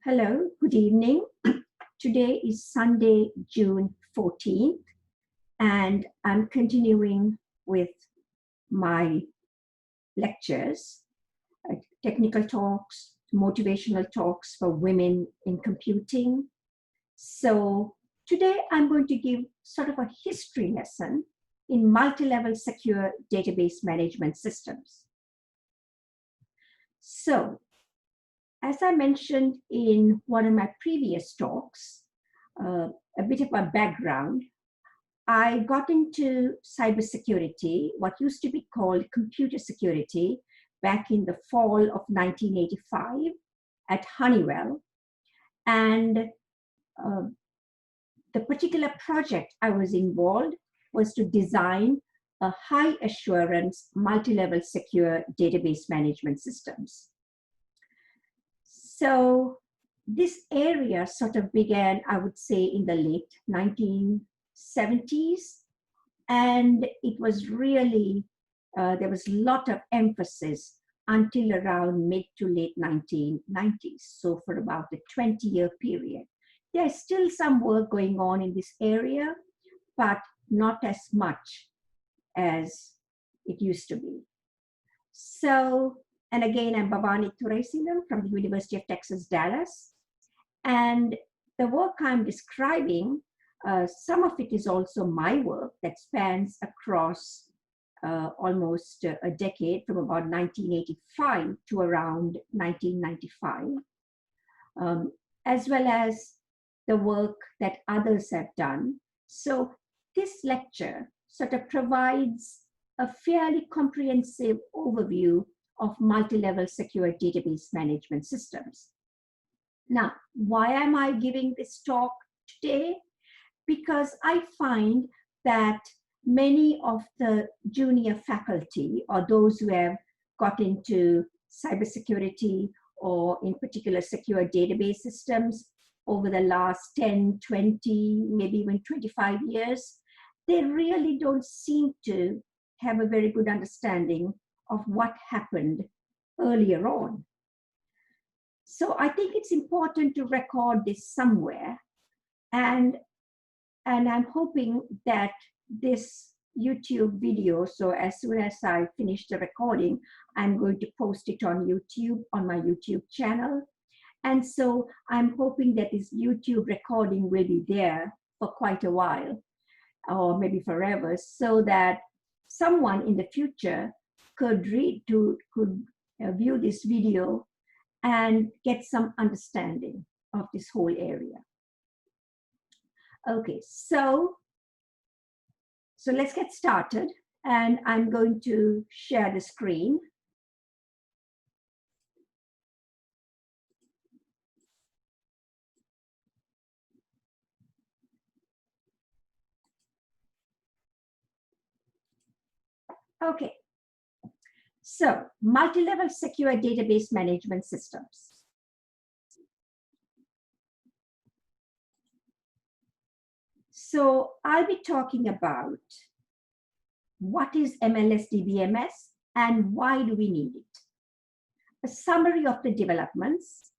Hello, good evening. Today is Sunday, June 14th, and I'm continuing with my lectures, technical talks, motivational talks for women in computing. So today I'm going to give sort of a history lesson in multi-level secure database management systems. So, as I mentioned in one of my previous talks, a bit of my background, I got into cybersecurity, what used to be called computer security, back in the fall of 1985 at Honeywell. And the particular project I was involved was to design a high assurance multi-level secure database management systems. So this area sort of began, I would say, in the late 1970s. And it was really, there was a lot of emphasis until around mid to late 1990s. So for about a 20-year period. There's still some work going on in this area, but not as much as it used to be. So, and again, I'm Bhavani Thuraisingam from the University of Texas, Dallas. And the work I'm describing, some of it is also my work that spans across almost a decade, from about 1985 to around 1995, as well as the work that others have done. So this lecture sort of provides a fairly comprehensive overview of multi-level secure database management systems. Now, why am I giving this talk today? Because I find that many of the junior faculty, or those who have got into cybersecurity or in particular secure database systems over the last 10, 20, maybe even 25 years, they really don't seem to have a very good understanding of what happened earlier on. So I think it's important to record this somewhere, and I'm hoping that this YouTube video, so as soon as I finish the recording, I'm going to post it on YouTube, on my YouTube channel. And so I'm hoping that this YouTube recording will be there for quite a while, or maybe forever, so that someone in the future could view this video and get some understanding of this whole area. Okay, so let's get started, and I'm going to share the screen. Okay, so multi-level secure database management systems. So I'll be talking about what is MLS DBMS and why do we need it, a summary of the developments,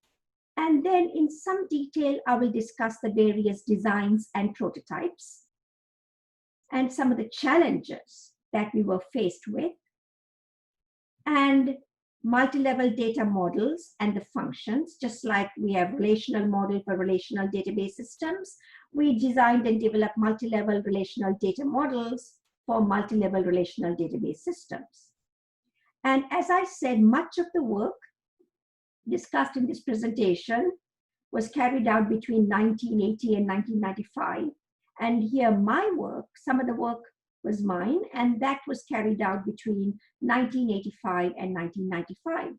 and then in some detail I will discuss the various designs and prototypes and some of the challenges that we were faced with, and multi-level data models and the functions. Just like we have relational model for relational database systems, we designed and developed multi-level relational data models for multi-level relational database systems. And as I said, much of the work discussed in this presentation was carried out between 1980 and 1995. And here my work, some of the work was mine, and that was carried out between 1985 and 1995.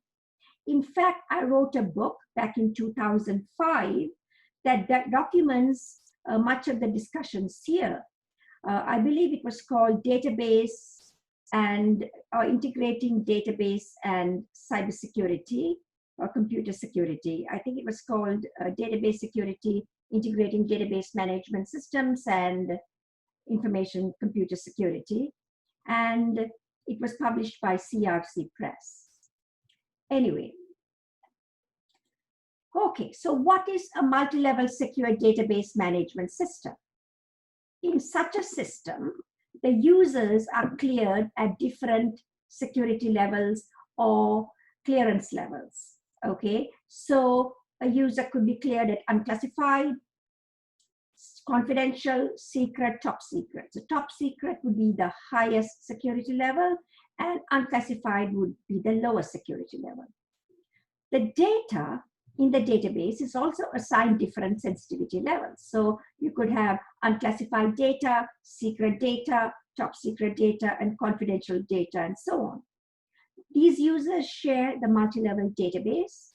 In fact, I wrote a book back in 2005 that documents much of the discussions here. I believe it was called Database and Integrating Database and Cybersecurity or Computer Security. I think it was called Database Security, Integrating Database Management Systems and Information Computer Security, and it was published by CRC Press. Anyway, Okay, so what is a multi-level secure database management system? In such a system, the users are cleared at different security levels or clearance levels. Okay, so a user could be cleared at unclassified, confidential, secret, top secret. So top secret would be the highest security level, and unclassified would be the lowest security level. The data in the database is also assigned different sensitivity levels. So you could have unclassified data, secret data, top secret data, and confidential data, and so on. These users share the multi-level database.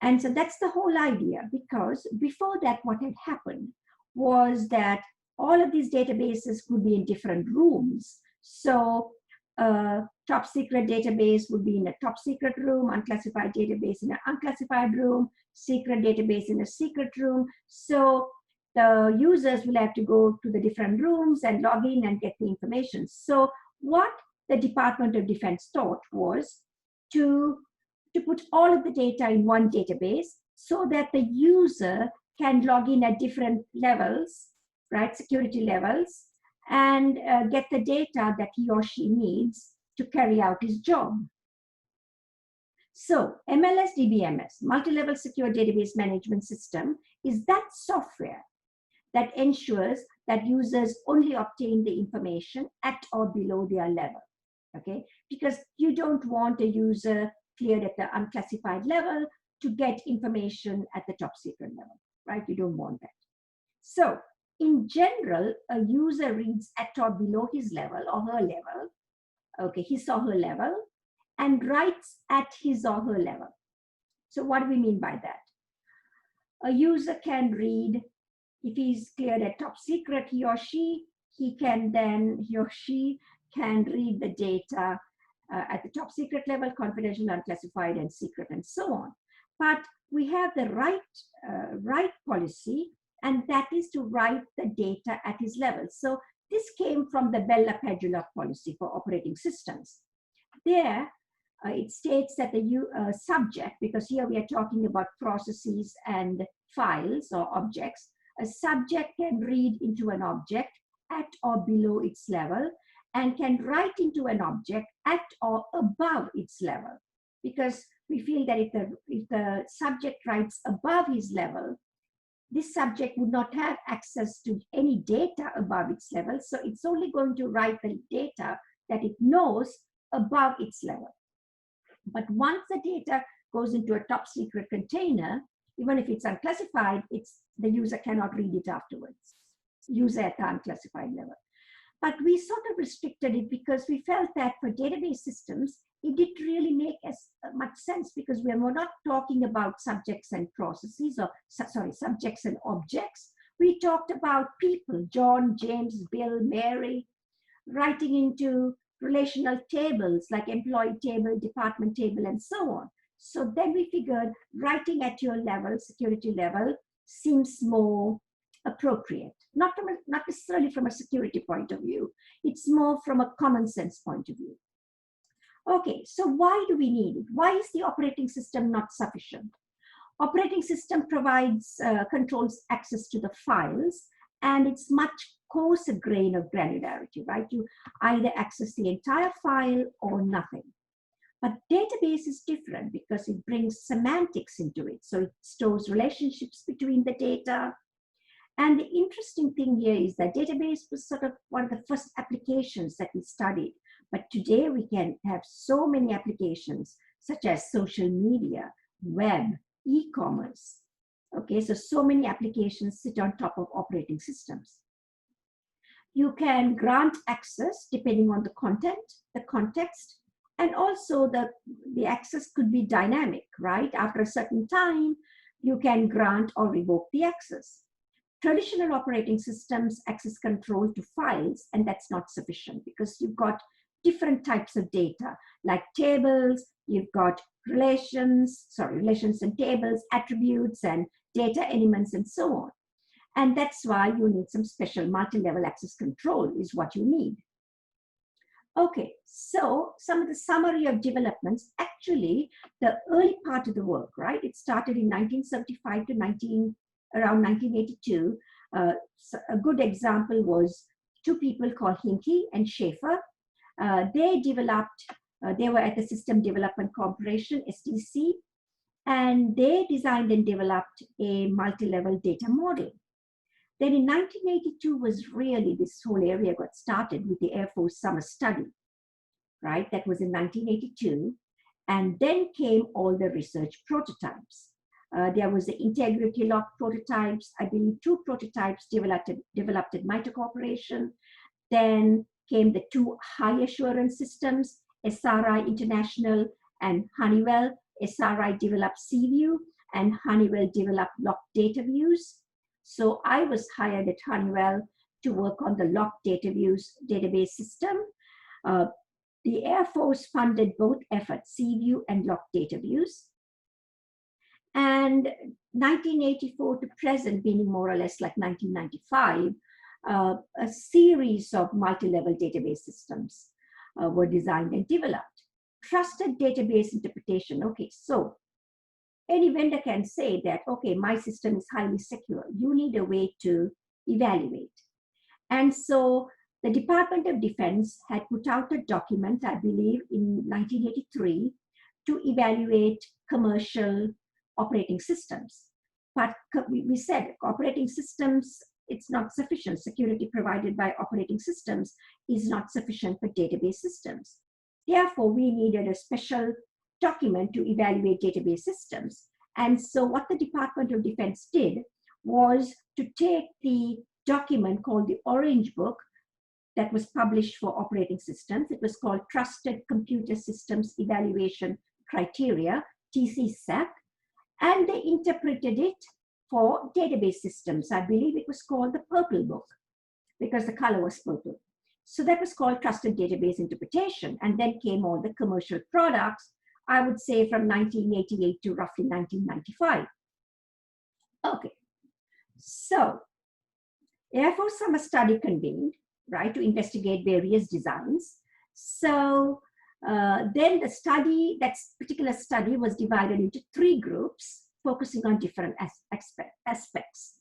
And so that's the whole idea, because before that, what had happened was that all of these databases could be in different rooms. So top secret database would be in a top secret room, unclassified database in an unclassified room, secret database in a secret room. So the users will have to go to the different rooms and log in and get the information. So what the Department of Defense thought was to put all of the data in one database so that the user can log in at different levels, right, security levels, and get the data that he or she needs to carry out his job. So MLS DBMS, Multi-Level Secure Database Management System, is that software that ensures that users only obtain the information at or below their level, okay? Because you don't want a user cleared at the unclassified level to get information at the top secret level, right? You don't want that. So in general, a user reads at or below his level or her level, okay, his or her level, and writes at his or her level. So what do we mean by that? A user can read, if he's cleared at top secret, he or she can read the data at the top secret level, confidential, unclassified, and secret, and so on. But we have the write policy, and that is to write the data at his level. So this came from the Bell-LaPadula policy for operating systems. There, it states that the subject, because here we are talking about processes and files or objects, a subject can read into an object at or below its level, and can write into an object at or above its level. Because we feel that if the subject writes above his level, this subject would not have access to any data above its level. So it's only going to write the data that it knows above its level. But once the data goes into a top secret container, even if it's unclassified, the user cannot read it afterwards. User at the unclassified level. But we sort of restricted it because we felt that for database systems, it didn't really make as much sense, because we were not talking about subjects and processes, or subjects and objects. We talked about people, John, James, Bill, Mary, writing into relational tables like employee table, department table, and so on. So then we figured writing at your level, security level, seems more appropriate, not necessarily from a security point of view. It's more from a common sense point of view. Okay, so why do we need it? Why is the operating system not sufficient? Operating system provides, controls access to the files, and it's much coarser grain of granularity, right? You either access the entire file or nothing. But database is different because it brings semantics into it. So it stores relationships between the data. And the interesting thing here is that database was sort of one of the first applications that we studied. But today we can have so many applications, such as social media, web, e-commerce. Okay, so many applications sit on top of operating systems. You can grant access depending on the content, the context, and also the access could be dynamic, right? After a certain time, you can grant or revoke the access. Traditional operating systems access control to files, and that's not sufficient because you've got different types of data, like tables, you've got relations and tables, attributes and data elements, and so on. And that's why you need some special multi-level access control is what you need. Okay, so some of the summary of developments, actually the early part of the work, right? It started in 1975 to around 1982. So a good example was two people called Hinke and Schaefer. They developed, they were at the System Development Corporation, SDC, and they designed and developed a multi-level data model. Then in 1982 was really, this whole area got started with the Air Force Summer Study, right? That was in 1982. And then came all the research prototypes. There was the integrity lock prototypes. I believe 2 prototypes developed at MITRE Corporation. Then came the 2 high assurance systems, SRI International and Honeywell. SRI developed CView and Honeywell developed lock data views. So I was hired at Honeywell to work on the lock data views database system. The Air Force funded both efforts, CView and lock data views. And 1984 to present, meaning more or less like 1995, a series of multi-level database systems were designed and developed. Trusted database interpretation. Okay, so any vendor can say that, okay, my system is highly secure. You need a way to evaluate. And so the Department of Defense had put out a document, I believe, in 1983 to evaluate commercial operating systems. But we said operating systems, it's not sufficient. Security provided by operating systems is not sufficient for database systems. Therefore, we needed a special document to evaluate database systems. And so what the Department of Defense did was to take the document called the Orange Book that was published for operating systems. It was called Trusted Computer Systems Evaluation Criteria, TCSEC, and they interpreted it for database systems. I believe it was called the Purple Book because the color was purple. So that was called Trusted Database Interpretation. And then came all the commercial products, I would say from 1988 to roughly 1995. Okay, so Air Force Summer Study convened, right, to investigate various designs. So then the study, that particular study was divided into 3 groups, focusing on different aspects.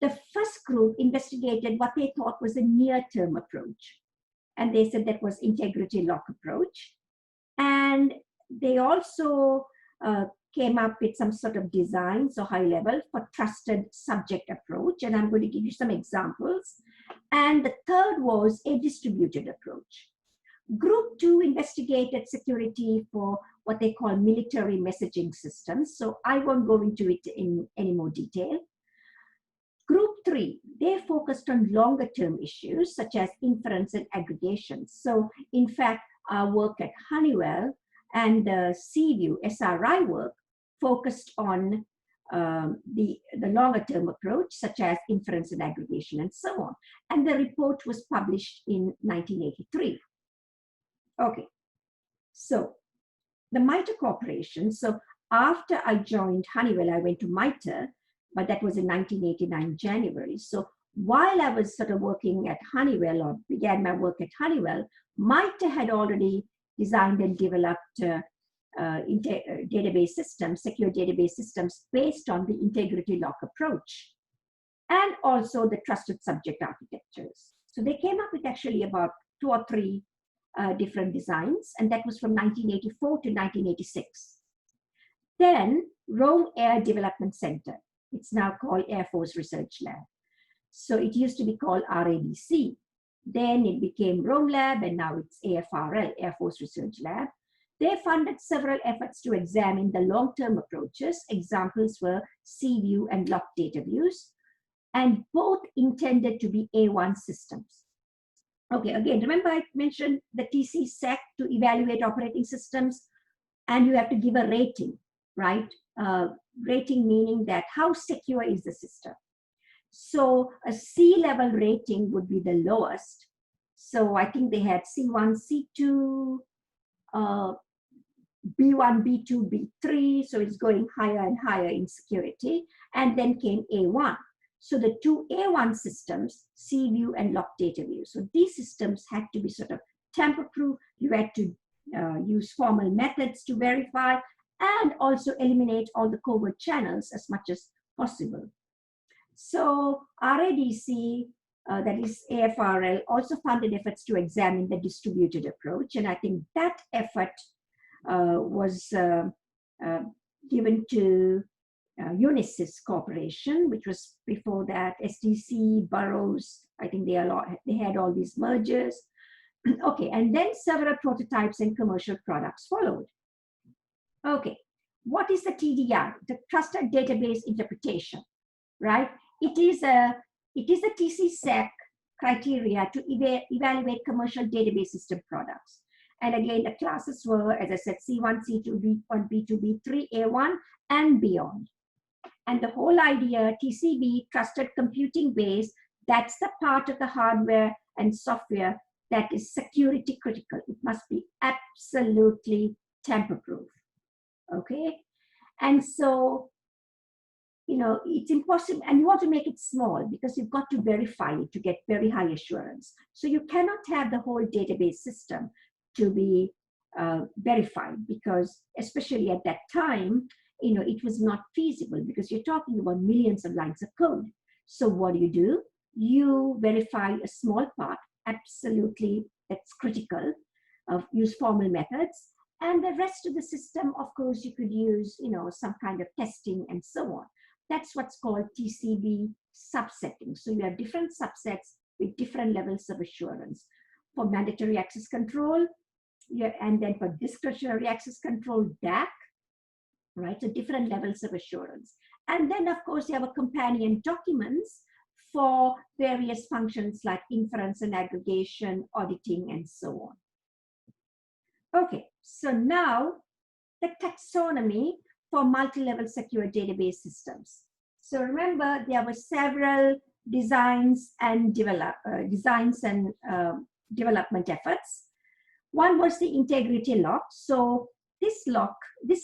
The first group investigated what they thought was a near-term approach. And they said that was integrity lock approach. And they also came up with some sort of design, so high level, for trusted subject approach. And I'm going to give you some examples. And the third was a distributed approach. Group 2 investigated security for what they call military messaging systems. So I won't go into it in any more detail. Group 3, they focused on longer term issues such as inference and aggregation. So in fact, our work at Honeywell and the CView SRI work focused on the longer term approach, such as inference and aggregation and so on. And the report was published in 1983. Okay, so the MITRE Corporation, so after I joined Honeywell, I went to MITRE, but that was in 1989 January. So while I was sort of working at Honeywell, or began my work at Honeywell, MITRE had already designed and developed database systems, secure database systems based on the integrity lock approach, and also the trusted subject architectures. So they came up with actually about 2 or 3 different designs, and that was from 1984 to 1986. Then Rome Air Development Center, it's now called Air Force Research Lab. So it used to be called RADC. Then it became Rome Lab, and now it's AFRL, Air Force Research Lab. They funded several efforts to examine the long-term approaches. Examples were CView and lock data views, and both intended to be A1 systems. Okay, again, remember I mentioned the TCSEC to evaluate operating systems, and you have to give a rating, right? Rating meaning that how secure is the system. So a C-level rating would be the lowest. So I think they had C1, C2, B1, B2, B3. So it's going higher and higher in security. And then came A1. So the 2 A1 systems, CView and lock data view. So these systems had to be sort of tamper-proof. You had to use formal methods to verify, and also eliminate all the covert channels as much as possible. So RADC, that is AFRL, also funded efforts to examine the distributed approach. And I think that effort was given to Unisys Corporation, which was before that STC, Burroughs. I think they had all these mergers. Okay, and then several prototypes and commercial products followed. Okay, what is the TDI? The Trusted Database Interpretation, right? It is a TC-SEC criteria to evaluate commercial database system products. And again, the classes were, as I said, C1, C2, B1, B2, B3, A1, and beyond. And the whole idea, TCB, Trusted Computing Base, that's the part of the hardware and software that is security critical. It must be absolutely tamper-proof, okay? And so, you know, it's impossible, and you want to make it small because you've got to verify it to get very high assurance. So you cannot have the whole database system to be verified, because especially at that time, you know, it was not feasible because you're talking about millions of lines of code. So what do? You verify a small part, absolutely, that's critical, use formal methods, and the rest of the system, of course, you could use, you know, some kind of testing and so on. That's what's called TCB subsetting. So you have different subsets with different levels of assurance. For mandatory access control, and then for discretionary access control, DAC, right? So different levels of assurance. And then, of course, you have a companion documents for various functions like inference and aggregation, auditing, and so on. Okay, so now the taxonomy for multi-level secure database systems. So remember, there were several designs and development efforts. One was the integrity lock. So this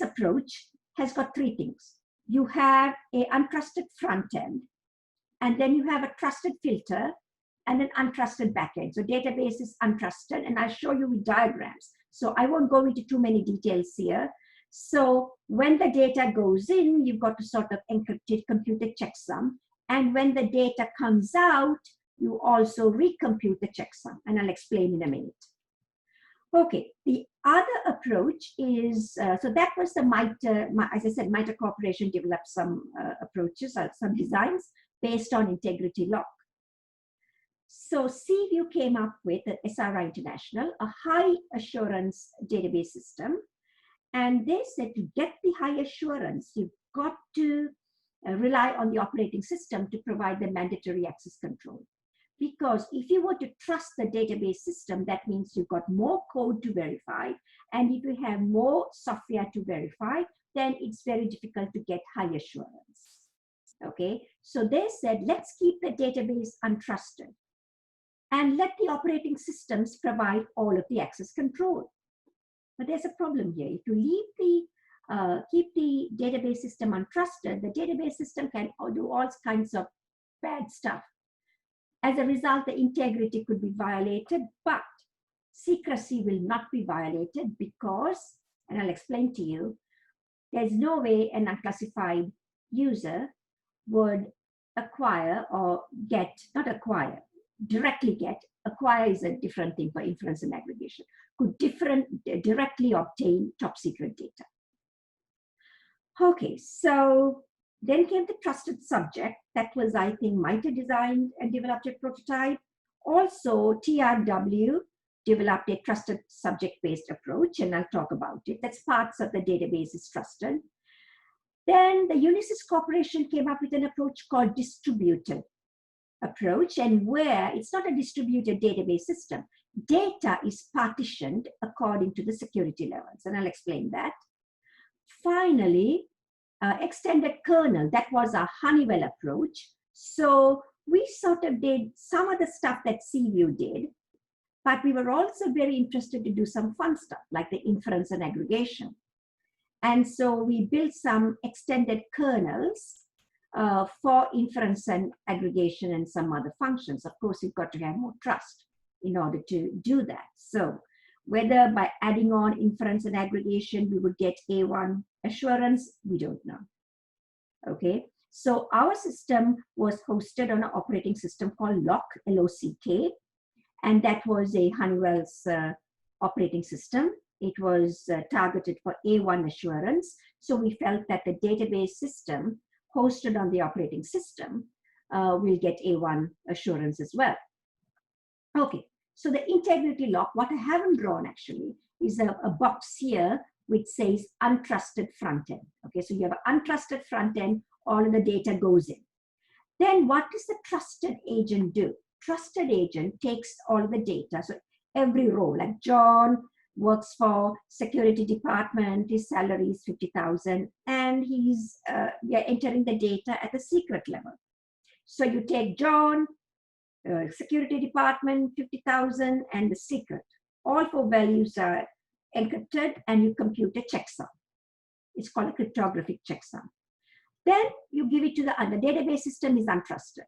approach has got three things. You have an untrusted front end, and then you have a trusted filter and an untrusted backend. So database is untrusted, and I'll show you with diagrams. So I won't go into too many details here. So when the data goes in, you've got to sort of encrypt it, compute the checksum. And when the data comes out, you also recompute the checksum. And I'll explain in a minute. Okay, the other approach is, so that was the MITRE, as I said, MITRE Corporation developed some approaches, some designs based on integrity lock. So CView came up with SRI International, a high assurance database system. And they said to get the high assurance, you've got to rely on the operating system to provide the mandatory access control. Because if you were to trust the database system, that means you've got more code to verify. And if you have more software to verify, then it's very difficult to get high assurance. Okay, so they said, let's keep the database untrusted and let the operating systems provide all of the access control. But there's a problem here. If you leave keep the database system untrusted, the database system can do all kinds of bad stuff. As a result, the integrity could be violated, but secrecy will not be violated because, and I'll explain to you, there's no way an unclassified user would acquire or get, not acquire, directly get, acquire is a different thing for inference and aggregation, could directly obtain top secret data. Okay, so then came the trusted subject. That was, I think, MITRE designed and developed a prototype. Also, TRW developed a trusted subject-based approach, and I'll talk about it. That's parts of the database is trusted. Then the Unisys Corporation came up with an approach called distributed approach, and where it's not a distributed database system. Data is partitioned according to the security levels, and I'll explain that. Finally, extended kernel, that was our Honeywell approach. So we sort of did some of the stuff that CView did, but we were also very interested to do some fun stuff like the inference and aggregation. And so we built some extended kernels for inference and aggregation and some other functions. Of course, you've got to have more trust. in order to do that. So whether by adding on inference and aggregation, we would get A1 assurance, we don't know. Okay, so our system was hosted on an operating system called LOCK, L-O-C-K, and that was a Honeywell's operating system. It was targeted for A1 assurance. So we felt that the database system hosted on the operating system will get A1 assurance as well. Okay, so the integrity lock, what I haven't drawn actually is a box here which says untrusted front end. Okay, so you have an untrusted front end, all of the data goes in. Then what does the trusted agent do? Trusted agent takes all the data. So every role, like John works for security department, his salary is 50,000, and he's entering the data at the secret level. So you take John, security department, 50,000, and the secret. All four values are encrypted, and you compute a checksum. It's called a cryptographic checksum. Then you give it to the database system is untrusted.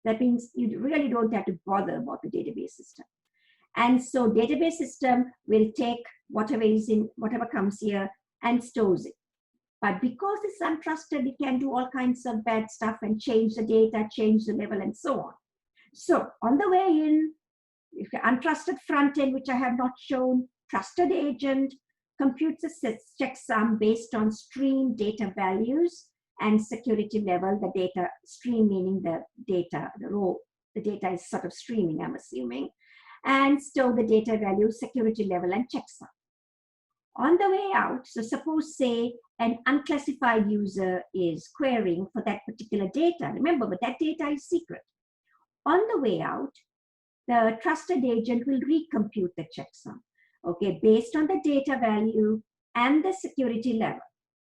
That means you really don't have to bother about the database system. And so database system will take whatever is in, whatever comes here and stores it. But because it's untrusted, it can do all kinds of bad stuff and change the data, change the level, and so on. So on the way in, if you're untrusted front end, which I have not shown, trusted agent computes a checksum based on stream data values and security level, the data stream meaning the data, the row, the data is sort of streaming, I'm assuming, and store the data value, security level, and checksum. On the way out, so suppose say an unclassified user is querying for that particular data. Remember, but that data is secret. On the way out, the trusted agent will recompute the checksum, okay, based on the data value and the security level.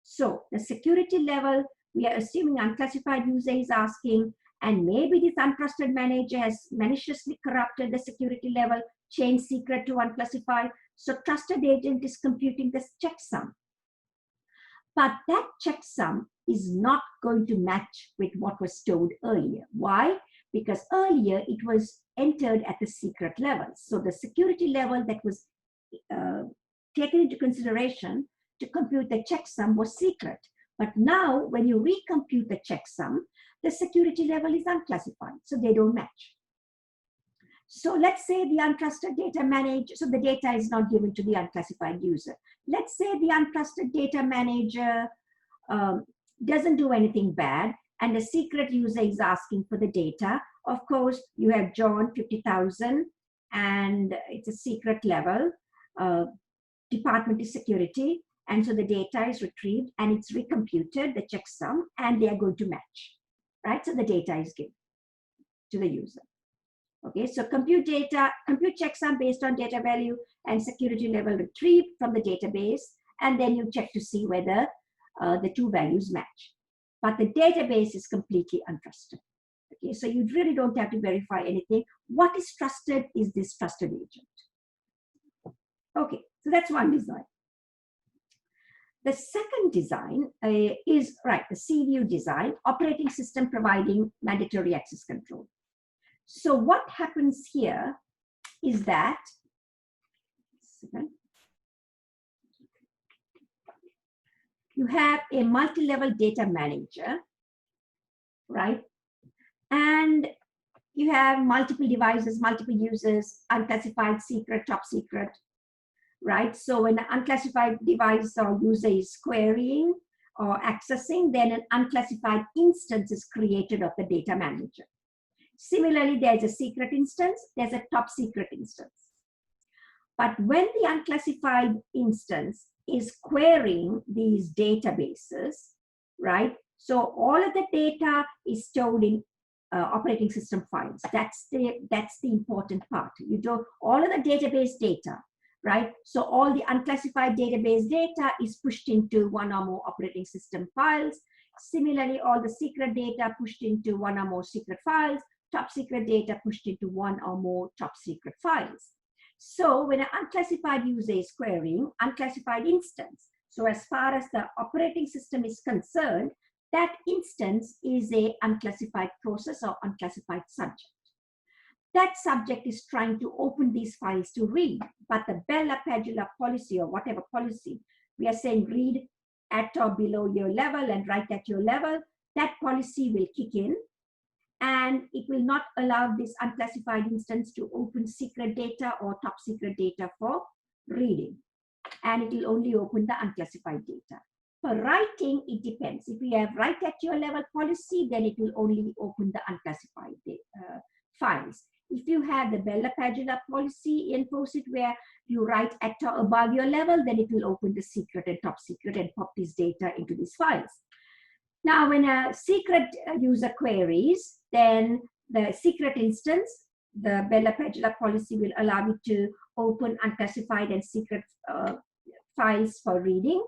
So the security level, we are assuming unclassified user is asking, and maybe this untrusted manager has maliciously corrupted the security level, changed secret to unclassified. So trusted agent is computing this checksum. But that checksum is not going to match with what was stored earlier. Why? Because earlier it was entered at the secret level. So the security level that was taken into consideration to compute the checksum was secret. But now when you recompute the checksum, the security level is unclassified, so they don't match. So let's say the untrusted data manager, so the data is not given to the unclassified user. Let's say the untrusted data manager doesn't do anything bad, and the secret user is asking for the data. Of course, you have John 50,000, and it's a secret level. Department is security, and so the data is retrieved and it's recomputed, the checksum, and they are going to match, right? So the data is given to the user. Okay, so compute checksum based on data value and security level retrieved from the database, and then you check to see whether the two values match. But the database is completely untrusted. Okay, so you really don't have to verify anything. What is trusted is this trusted agent. Okay, so that's one design. The second design is, right, the CView design, operating system providing mandatory access control. So what happens here is that, you have a multi-level data manager, right? And you have multiple devices, multiple users, unclassified, secret, top secret, right? So when an unclassified device or user is querying or accessing, then an unclassified instance is created of the data manager. Similarly, there's a secret instance, there's a top secret instance. But when the unclassified instance is querying these databases, right? So all of the data is stored in operating system files. That's the important part. You do all of the database data, right? So all the unclassified database data is pushed into one or more operating system files. Similarly, all the secret data pushed into one or more secret files, top secret data pushed into one or more top secret files. So when an unclassified user is querying unclassified instance, so as far as the operating system is concerned, that instance is a unclassified process or unclassified subject. that subject is trying to open these files to read, but the Bella Padula policy or whatever policy, we are saying read at or below your level and write at your level, that policy will kick in and it will not allow this unclassified instance to open secret data or top secret data for reading. And it will only open the unclassified data. For writing, it depends. If you have write at your level policy, then it will only open the unclassified files. If you have the Bella Padula policy, enforce it where you write at or above your level, then it will open the secret and top secret and pop this data into these files. Now, when a secret user queries, then the secret instance, the Bella Padula policy will allow it to open unclassified and secret files for reading.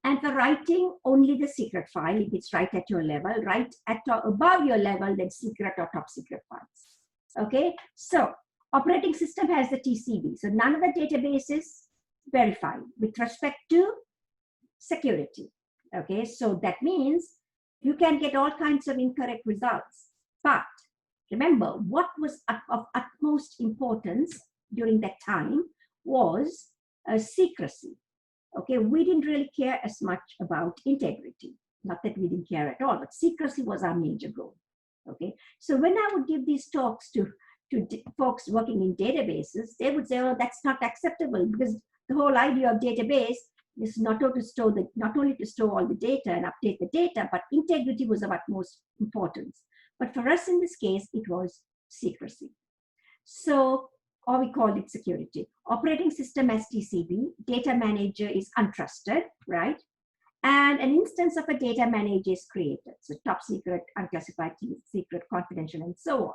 And for writing, only the secret file, if it's right at your level, right at or above your level, then secret or top secret files. Okay, so operating system has the TCB. So none of the databases verified with respect to security. Okay, so that means you can get all kinds of incorrect results. But remember, what was of utmost importance during that time was secrecy. Okay, we didn't really care as much about integrity. Not that we didn't care at all, but secrecy was our major goal. Okay, so when I would give these talks to folks working in databases, they would say, oh, that's not acceptable because the whole idea of database is not only to store all the data and update the data, but integrity was of utmost importance. But for us in this case, it was secrecy. So, or we call it security. Operating system as TCB, data manager is untrusted, right? And an instance of a data manager is created. So top secret, unclassified, secret, confidential, and so on.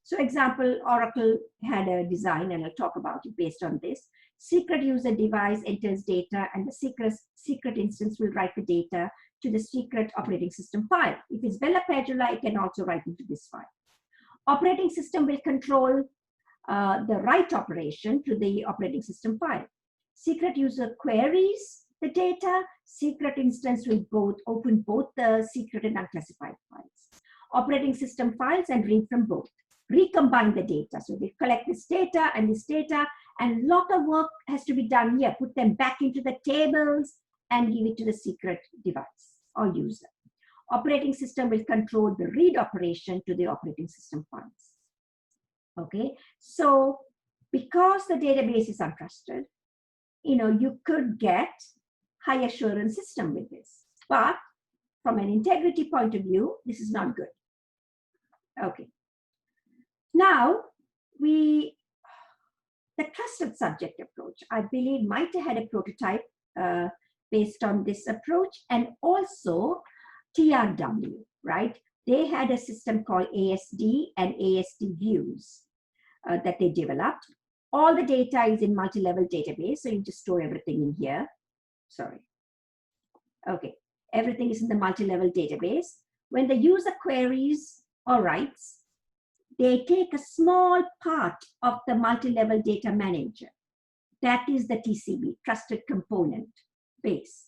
So example, Oracle had a design, and I'll talk about it based on this. Secret user device enters data, and the secret instance will write the data to the secret operating system file. If it's Bella Padula, it can also write into this file. Operating system will control the write operation to the operating system file. Secret user queries the data. Secret instance will open both the secret and unclassified files. Operating system files and read from both. Recombine the data. So they collect this data, and a lot of work has to be done here. Put them back into the tables and give it to the secret device or user. Operating system will control the read operation to the operating system files. Okay, so because the database is untrusted, you could get high assurance system with this. But from an integrity point of view, this is not good. Okay. Now, the trusted subject approach, I believe MITRE had a prototype based on this approach, and also TRW, right? They had a system called ASD and ASD views that they developed. All the data is in multi-level database, so you just store everything in here. Sorry. Okay, everything is in the multi-level database. When the user queries or writes, they take a small part of the multi-level data manager. That is the TCB, trusted component base.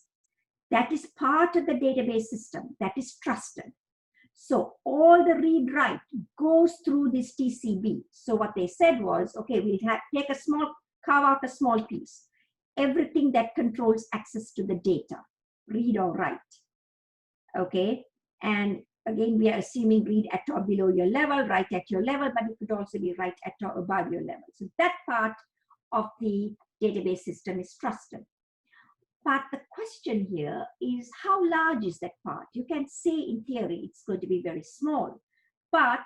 That is part of the database system that is trusted. So all the read-write goes through this TCB. So what they said was, okay, we'll carve out a small piece. Everything that controls access to the data, read or write. Okay, and again, we are assuming read at or below your level, write at your level, but it could also be write at or above your level. So that part of the database system is trusted. But the question here is, how large is that part? You can say in theory it's going to be very small, but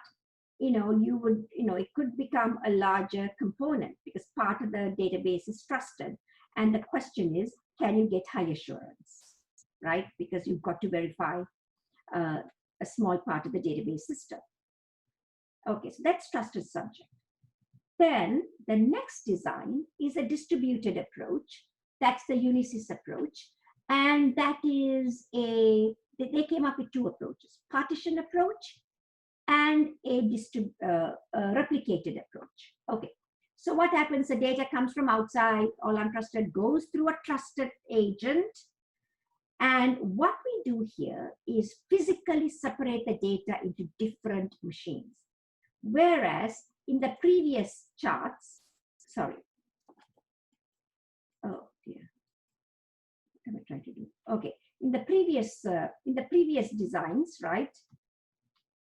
it could become a larger component because part of the database is trusted. And the question is, can you get high assurance, right? Because you've got to verify a small part of the database system. Okay, so that's trusted subject. Then the next design is a distributed approach. That's the Unisys approach. And that is they came up with two approaches, partition approach and a replicated approach. Okay, so what happens, the data comes from outside, all untrusted, goes through a trusted agent. And what we do here is physically separate the data into different machines. Whereas in the previous charts, sorry, oh dear, what am I trying to do? Okay, in the previous designs, right?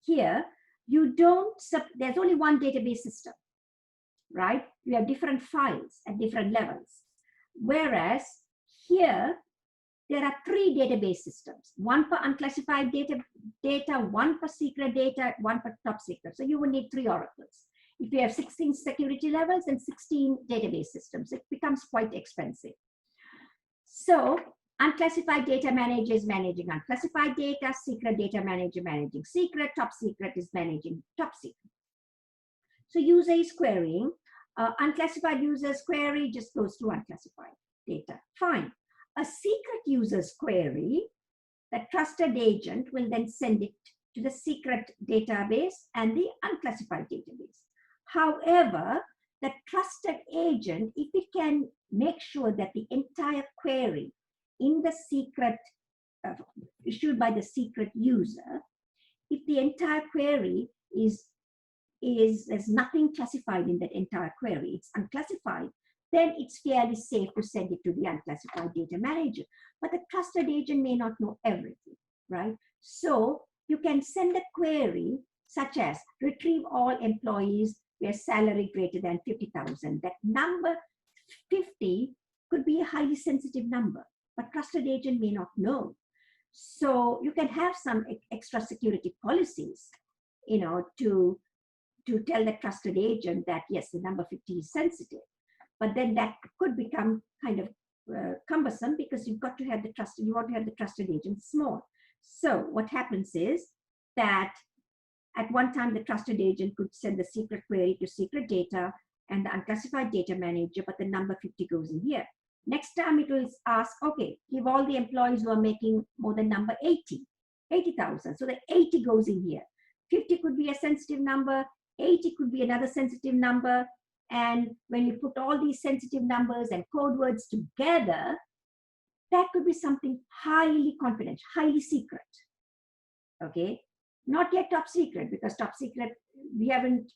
Here, you don't, there's only one database system, right? You have different files at different levels. Whereas here, there are 3 database systems, one for unclassified data, one for secret data, one for top secret. So you will need 3 oracles. If you have 16 security levels and 16 database systems, it becomes quite expensive. So unclassified data manager is managing unclassified data, secret data manager managing secret, top secret is managing top secret. So user is querying, unclassified user's query just goes to unclassified data, fine. A secret user's query, the trusted agent will then send it to the secret database and the unclassified database. However, the trusted agent, if it can make sure that the entire query in the secret, issued by the secret user, if the entire query there's nothing classified in that entire query, it's unclassified, then it's fairly safe to send it to the unclassified data manager. But the trusted agent may not know everything, right? So you can send a query such as retrieve all employees where salary greater than 50,000. That number 50 could be a highly sensitive number, but trusted agent may not know. So you can have some extra security policies, you know, to tell the trusted agent that yes, the number 50 is sensitive. But then that could become kind of cumbersome because you've got to have the trusted, you want to have the trusted agent small. So what happens is that at one time, the trusted agent could send the secret query to secret data and the unclassified data manager, but the number 50 goes in here. Next time it will ask, okay, give all the employees who are making more than number 80,000. So the 80 goes in here. 50 could be a sensitive number, 80 could be another sensitive number. And when you put all these sensitive numbers and code words together, that could be something highly confidential, highly secret. Okay, not yet top secret, because top secret, we haven't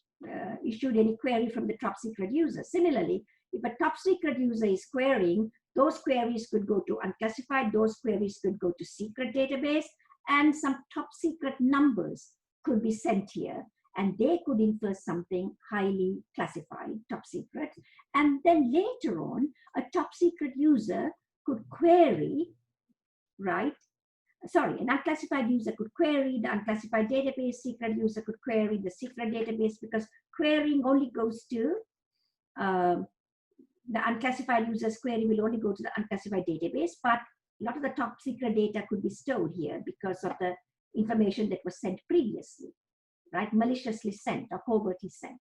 issued any query from the top secret user. Similarly, if a top secret user is querying, those queries could go to unclassified, those queries could go to secret database, and some top secret numbers could be sent here. And they could infer something highly classified, top secret. And then later on, a top secret user could query, right? Sorry, an unclassified user could query the unclassified database, secret user could query the secret database, because querying only goes to, the unclassified user's query will only go to the unclassified database, but a lot of the top secret data could be stored here because of the information that was sent previously. Right, maliciously sent or covertly sent.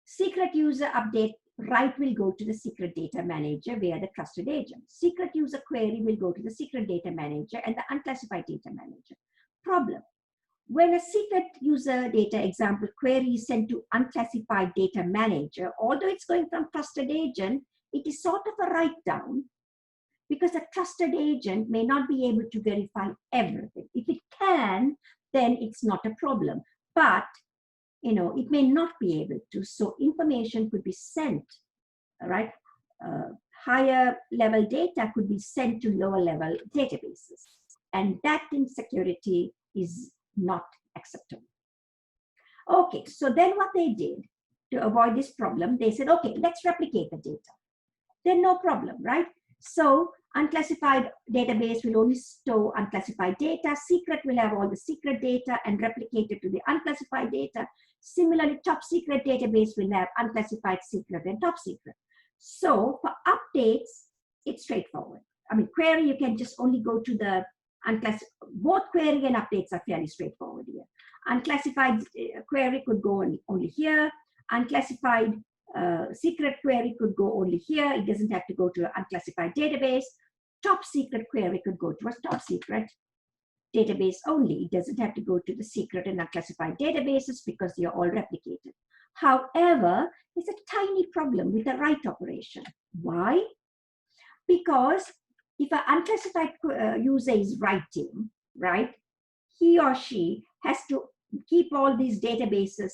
Secret user update write will go to the secret data manager via the trusted agent. Secret user query will go to the secret data manager and the unclassified data manager. Problem: when a secret user data example query is sent to unclassified data manager, although it's going from trusted agent, it is sort of a write down, because a trusted agent may not be able to verify everything. If it can, then it's not a problem. But, you know, it may not be able to. So information could be sent, right? Higher level data could be sent to lower level databases. And that in security is not acceptable. Okay, so then what they did to avoid this problem, they said, okay, let's replicate the data. Then no problem, right? So unclassified database will only store unclassified data. Secret will have all the secret data and replicate it to the unclassified data. Similarly, top secret database will have unclassified secret and top secret. So for updates, it's straightforward. I mean, query, you can just only go to the unclassified. Both query and updates are fairly straightforward here. Unclassified query could go only here. Unclassified secret query could go only here. It doesn't have to go to an unclassified database. Top secret query could go to a top secret database only. It doesn't have to go to the secret and unclassified databases because they are all replicated. However, there's a tiny problem with the write operation. Why? Because if an unclassified user is writing, right, he or she has to keep all these databases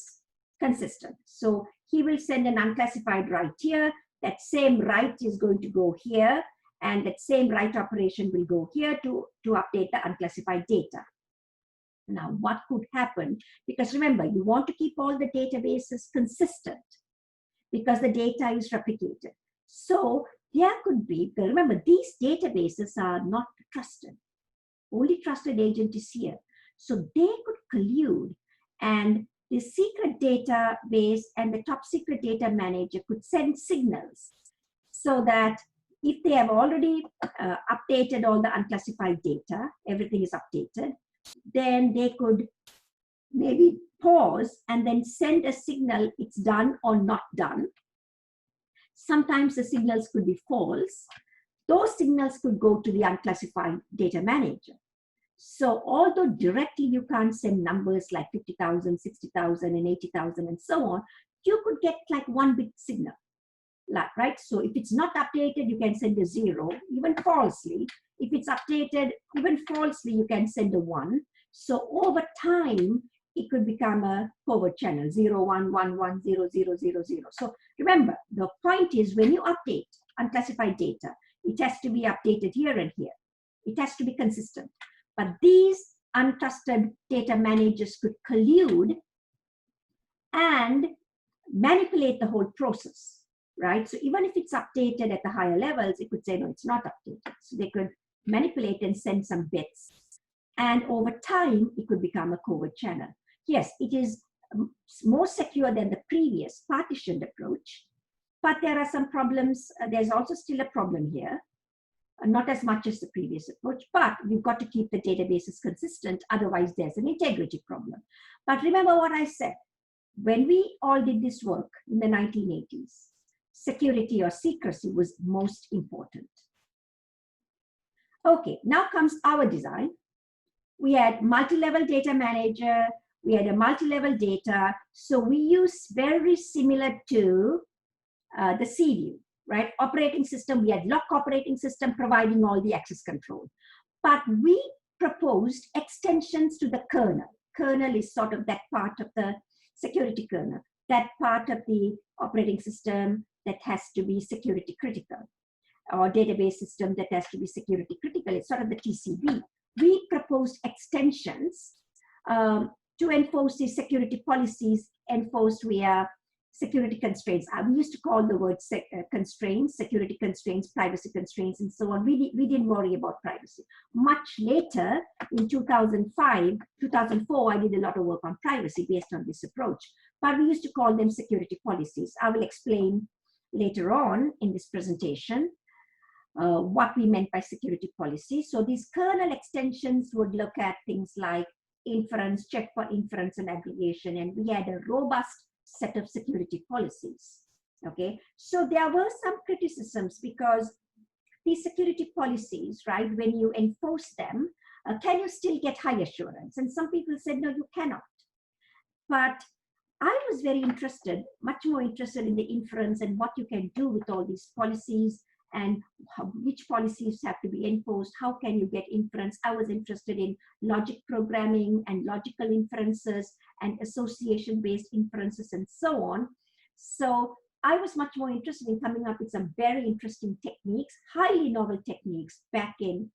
consistent. So he will send an unclassified write here. That same write is going to go here, and that same write operation will go here to update the unclassified data. Now, what could happen? Because remember, you want to keep all the databases consistent because the data is replicated. So there could be, remember, these databases are not trusted. Only trusted agent is here. So they could collude, and the secret database and the top secret data manager could send signals so that if they have already updated all the unclassified data, everything is updated, then they could maybe pause and then send a signal it's done or not done. Sometimes the signals could be false. Those signals could go to the unclassified data manager. So although directly you can't send numbers like 50,000, 60,000, and 80,000 and so on, you could get like one big signal, right? So if it's not updated, you can send a 0, even falsely. If it's updated, even falsely, you can send a 1. So over time, it could become a forward channel, 0, 1, 1, 1, 0, 0, 0, 0. So remember, the point is when you update unclassified data, it has to be updated here and here. It has to be consistent. But these untrusted data managers could collude and manipulate the whole process, right? So even if it's updated at the higher levels, it could say, no, it's not updated. So they could manipulate and send some bits. And over time, it could become a covert channel. Yes, it is more secure than the previous partitioned approach, but there are some problems. There's also still a problem here. Not as much as the previous approach, but you've got to keep the databases consistent, otherwise there's an integrity problem. But remember what I said, when we all did this work in the 1980s, security or secrecy was most important. Okay, now comes our design. We had multi-level data manager, we had a multi-level data, so we use very similar to the CView. Right, operating system, we had lock operating system providing all the access control. But we proposed extensions to the kernel. Kernel is sort of that part of the security kernel, that part of the operating system that has to be security critical, or database system that has to be security critical. It's sort of the TCB. We proposed extensions to enforce the security policies enforced via security constraints. We used to call the word constraints, security constraints, privacy constraints, and so on. We didn't worry about privacy. Much later, in 2005, 2004, I did a lot of work on privacy based on this approach. But we used to call them security policies. I will explain later on in this presentation what we meant by security policy. So these kernel extensions would look at things like inference, check for inference and aggregation, and we had a robust set of security policies. Okay, so there were some criticisms because these security policies, right, when you enforce them, can you still get high assurance? And some people said, no, you cannot. But I was very interested, much more interested in the inference and what you can do with all these policies and which policies have to be enforced, how can you get inference. I was interested in logic programming and logical inferences and association-based inferences and so on. So I was much more interested in coming up with some very interesting techniques, highly novel techniques back in,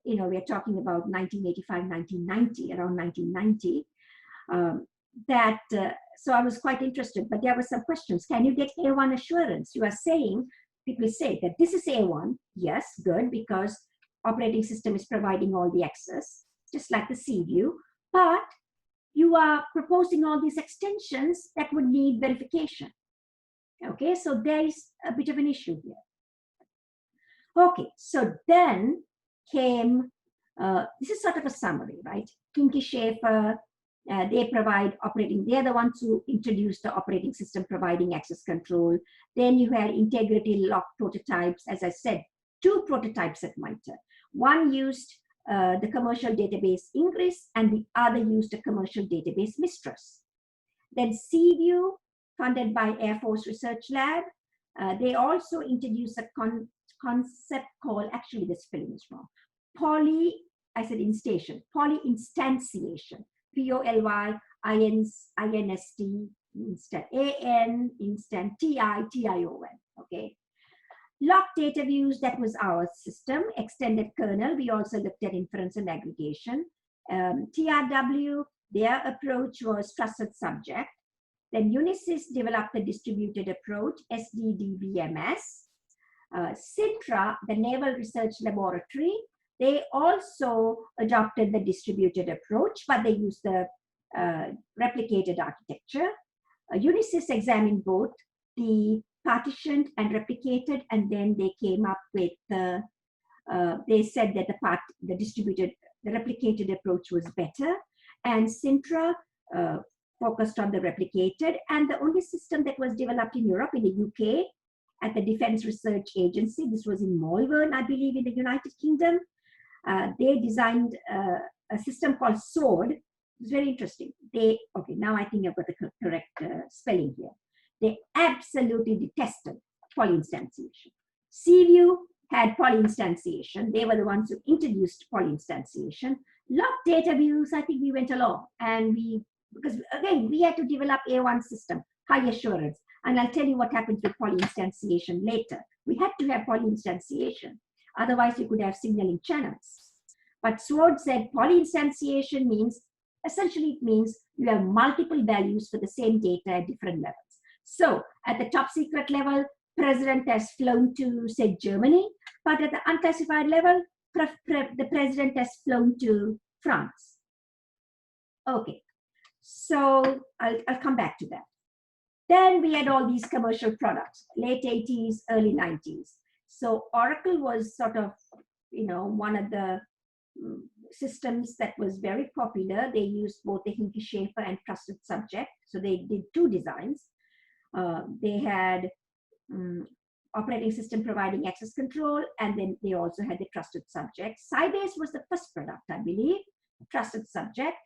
you know, we're talking about 1985, 1990, around 1990. So I was quite interested, but there were some questions. Can you get A1 assurance? You are saying, people say that this is A1. Yes, good, because operating system is providing all the access, just like the CView, but you are proposing all these extensions that would need verification. Okay, so there is a bit of an issue here. Okay, so then came, this is sort of a summary, right? Kinky Schaefer, they provide operating, they're the ones who introduced the operating system providing access control. Then you had integrity lock prototypes. As I said, 2 prototypes at MITRE. One used the commercial database Ingress and the other used a commercial database Mistress. Then CView, funded by Air Force Research Lab, they also introduced a concept called, actually the spelling is wrong, Polyinstantiation. Polyinst, instant AN, instant TION, okay. Locked data views, that was our system. Extended kernel, we also looked at inference and aggregation. TRW, their approach was trusted subject. Then Unisys developed the distributed approach, SDDBMS. Sintra, the Naval Research Laboratory, they also adopted the distributed approach, but they used the replicated architecture. Unisys examined both the partitioned and replicated, and then they came up with they said that the replicated approach was better, and Sintra focused on the replicated. And the only system that was developed in Europe, in the UK, at the Defense Research Agency, this was in Malvern, I believe, in the United Kingdom, they designed a system called SWORD. It's very interesting. Okay, now I think I've got the correct spelling here. They absolutely detested polyinstantiation. Seaview had polyinstantiation. They were the ones who introduced polyinstantiation. Locked data views, I think we went along. And because again, we had to develop A1 system, high assurance. And I'll tell you what happens with polyinstantiation later. We had to have polyinstantiation. Otherwise, you could have signaling channels. But SWORD said polyinstantiation means, essentially it means you have multiple values for the same data at different levels. So at the top secret level, president has flown to, say, Germany, but at the unclassified level, the president has flown to France. Okay, so I'll come back to that. Then we had all these commercial products, late 80s, early 90s. So Oracle was sort of, one of the systems that was very popular. They used both the Hinky Schaefer and trusted subject. So they did two designs. They had operating system providing access control, and then they also had the trusted subject. Sybase was the first product, I believe, trusted subject.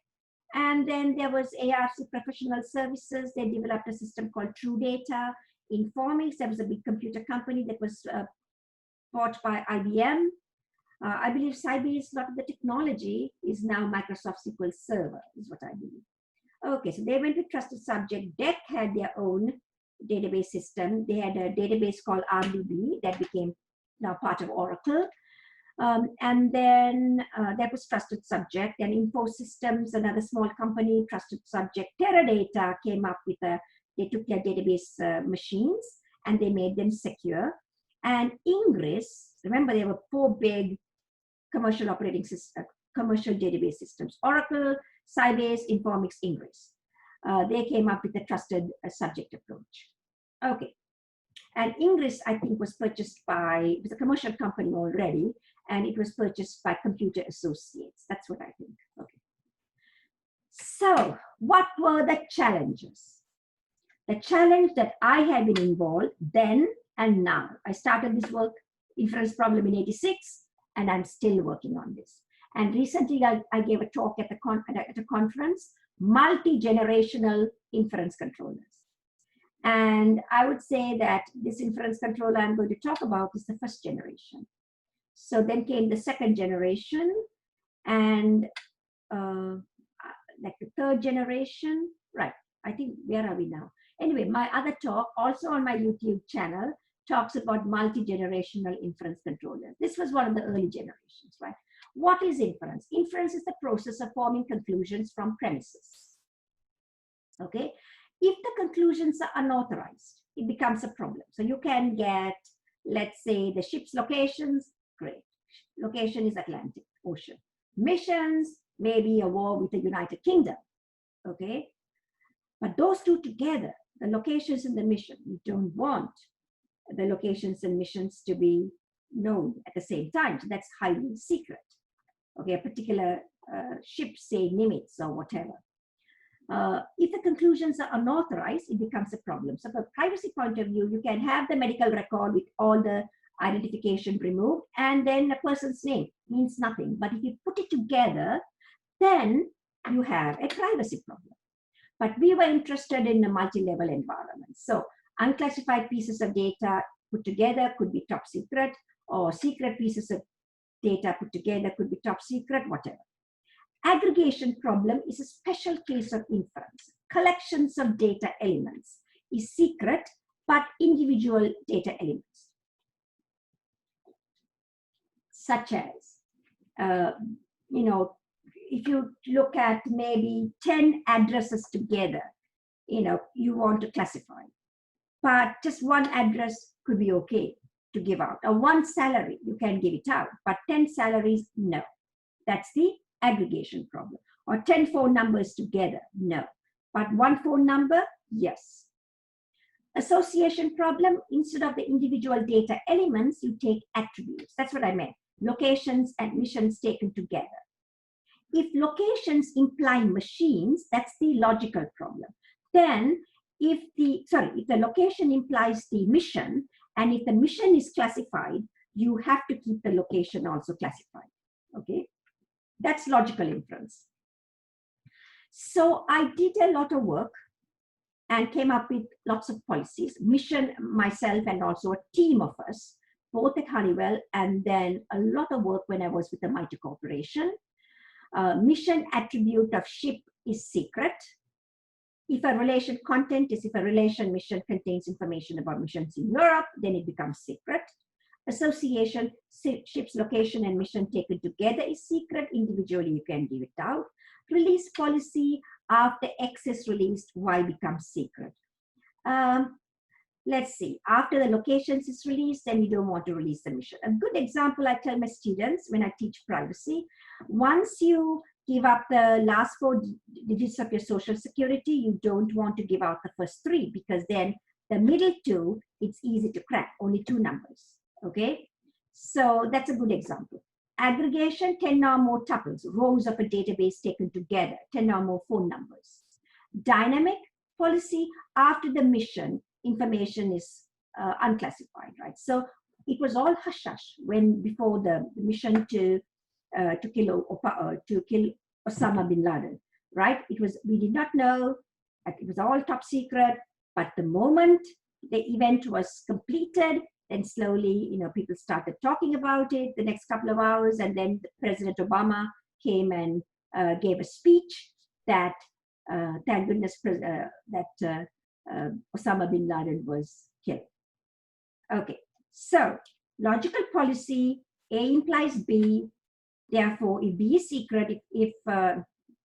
And then there was ARC Professional Services. They developed a system called True Data. Informix, that was a big computer company that was bought by IBM. I believe Sybase, a lot of the technology is now Microsoft SQL Server, is what I believe. Okay, so they went with trusted subject. DEC had their own database system. They had a database called RDB that became now part of Oracle. And then that was trusted subject. And InfoSystems, another small company, trusted subject. Teradata came up with they took their database machines and they made them secure. And Ingres, remember there were four big commercial operating system, commercial database systems: Oracle, Sybase, Informix, Ingres. They came up with the trusted subject approach. Okay. And Ingres, I think, was purchased by, it was a commercial company already, and it was purchased by Computer Associates. That's what I think. Okay. So what were the challenges? The challenge that I have been involved then and now. I started this work, inference problem, in '86, and I'm still working on this. And recently I gave a talk at a conference, multi-generational inference controllers. And I would say that this inference controller I'm going to talk about is the first generation. So then came the second generation, and like the third generation, right? I think, where are we now? Anyway, my other talk, also on my YouTube channel, talks about multi-generational inference controllers. This was one of the early generations, right? What is inference? Inference is the process of forming conclusions from premises. Okay? If the conclusions are unauthorized, it becomes a problem. So you can get, let's say, the ship's locations, great. Location is Atlantic Ocean. Missions, maybe a war with the United Kingdom, okay? But those two together, the locations and the mission, you don't want the locations and missions to be known at the same time. So that's highly secret. Okay, a particular ship, say Nimitz or whatever. If the conclusions are unauthorized, it becomes a problem. So from a privacy point of view, you can have the medical record with all the identification removed, and then a person's name means nothing. But if you put it together, then you have a privacy problem. But we were interested in a multi-level environment. So unclassified pieces of data put together could be top secret, or secret pieces of data put together could be top secret, whatever. Aggregation problem is a special case of inference. Collections of data elements is secret, but individual data elements, such as, if you look at maybe 10 addresses together, you want to classify, but just one address could be okay to give out. Or one salary, you can give it out, but 10 salaries, no. That's the aggregation problem. Or 10 phone numbers together, no. But one phone number, yes. Association problem, instead of the individual data elements, you take attributes. That's what I meant. Locations and missions taken together. If locations imply machines, that's the logical problem. Then if the location implies the mission, and if the mission is classified, you have to keep the location also classified. Okay, that's logical inference. So I did a lot of work and came up with lots of policies, mission, myself, and also a team of us, both at Honeywell, and then a lot of work when I was with the Mitre Corporation. Mission attribute of ship is secret. If a relation content is if a relation mission contains information about missions in Europe, then it becomes secret. Association, ship's location and mission taken together is secret. Individually, you can give it out. Release policy, after X is released, Y becomes secret. Let's see, after the locations is released, then you don't want to release the mission. A good example I tell my students when I teach privacy, once you give up the last 4 digits of your social security, you don't want to give out the first 3, because then the middle 2, it's easy to crack, only 2 numbers, okay? So that's a good example. Aggregation, 10 or more tuples, rows of a database taken together, 10 or more phone numbers. Dynamic policy, after the mission, information is unclassified, right? So it was all hush-hush when before the mission to kill Osama bin Laden, right? We did not know, it was all top secret, but the moment the event was completed, then slowly, people started talking about it the next couple of hours, and then President Obama came and gave a speech that, thank goodness, that Osama bin Laden was killed. Okay, so logical policy, A implies B. Therefore, if B is secret, if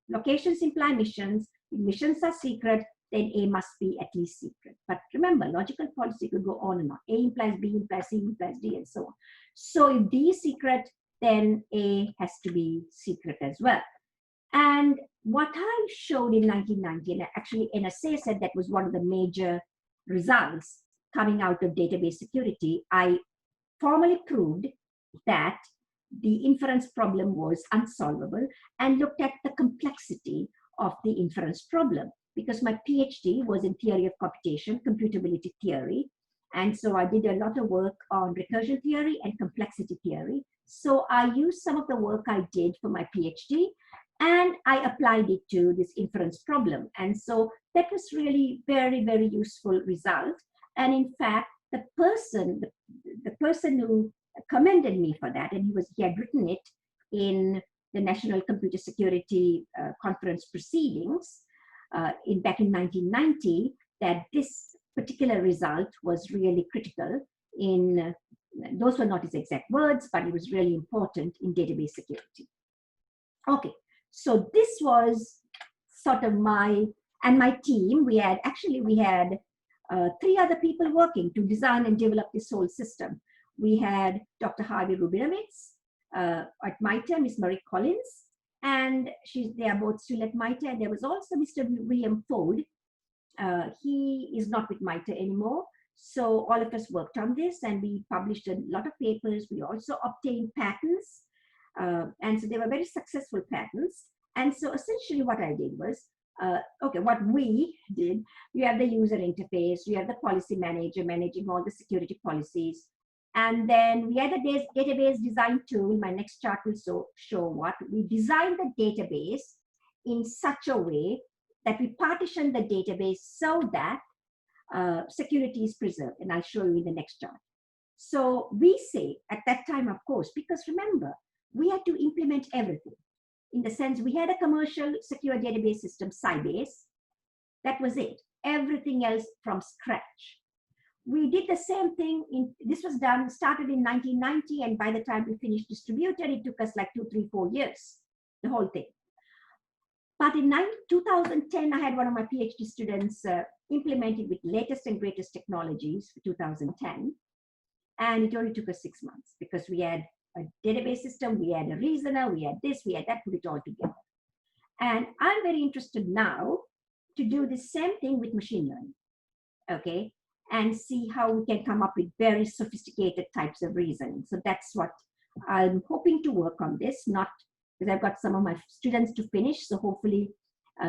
locations imply missions, if missions are secret, then A must be at least secret. But remember, logical policy could go on and on. A implies B implies C implies D, and so on. So if D is secret, then A has to be secret as well. And what I showed in 1990, and actually NSA said that was one of the major results coming out of database security, I formally proved that the inference problem was unsolvable and looked at the complexity of the inference problem, because my PhD was in theory of computation, computability theory. And so I did a lot of work on recursion theory and complexity theory. So I used some of the work I did for my PhD, and I applied it to this inference problem. And so that was really very, very useful result. And in fact, the person who commended me for that, and he had written it in the National Computer Security Conference proceedings back in 1990, that this particular result was really critical in, those were not his exact words, but it was really important in database security. Okay, so this was sort of my team. We had 3 other people working to design and develop this whole system. We had Dr. Harvey Rubinowitz at Mitre, Miss Marie Collins, and they are both still at Mitre. And there was also Mr. William Ford. He is not with Mitre anymore. So all of us worked on this, and we published a lot of papers. We also obtained patents. And so they were very successful patents. And so essentially what I did was, what we did, we have the user interface, we have the policy manager managing all the security policies. And then we had a database design tool. My next chart will show what. We designed the database in such a way that we partition the database so that security is preserved. And I'll show you in the next chart. So we say at that time, of course, because remember, we had to implement everything. in the sense we had a commercial secure database system, Sybase. That was it. Everything else from scratch. We did the same thing. This was started in 1990, and by the time we finished distributed, it took us like 2, 3, 4 years, the whole thing. But in 2010, I had one of my PhD students implemented with latest and greatest technologies for 2010. And it only took us 6 months because we had a database system, we had a reasoner, we had this, we had that, put it all together. And I'm very interested now to do the same thing with machine learning, okay? And see how we can come up with very sophisticated types of reasoning. So that's what I'm hoping to work on this, not because I've got some of my students to finish. So hopefully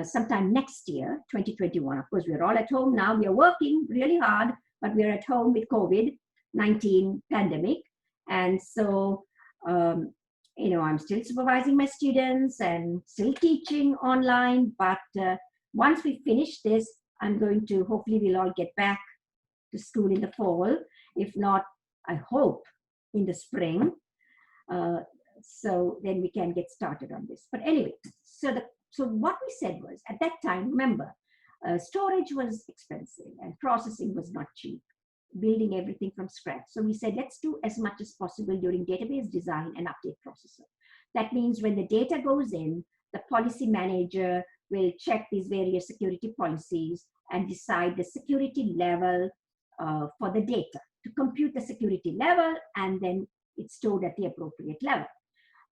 sometime next year, 2021, of course, we're all at home now. We are working really hard, but we're at home with COVID-19 pandemic. And so, you know, I'm still supervising my students and still teaching online. But once we finish this, I'm going to, hopefully we'll all get back to school in the fall. If not, I hope in the spring. So then we can get started on this. But anyway, so what we said was, at that time, remember, storage was expensive and processing was not cheap, building everything from scratch. So we said, let's do as much as possible during database design and update processor. That means when the data goes in, the policy manager will check these various security policies and decide the security level for the data, to compute the security level, and then it's stored at the appropriate level.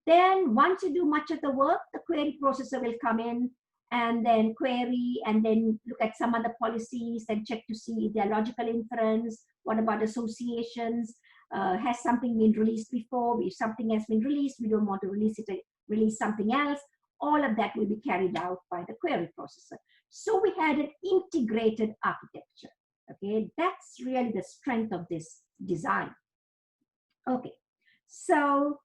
Then once you do much of the work, the query processor will come in and then query and then look at some other policies and check to see if they're logical inference. What about associations? Has something been released before? If something has been released, we don't want to release something else. All of that will be carried out by the query processor. So we had an integrated architecture. Okay, that's really the strength of this design. Okay, so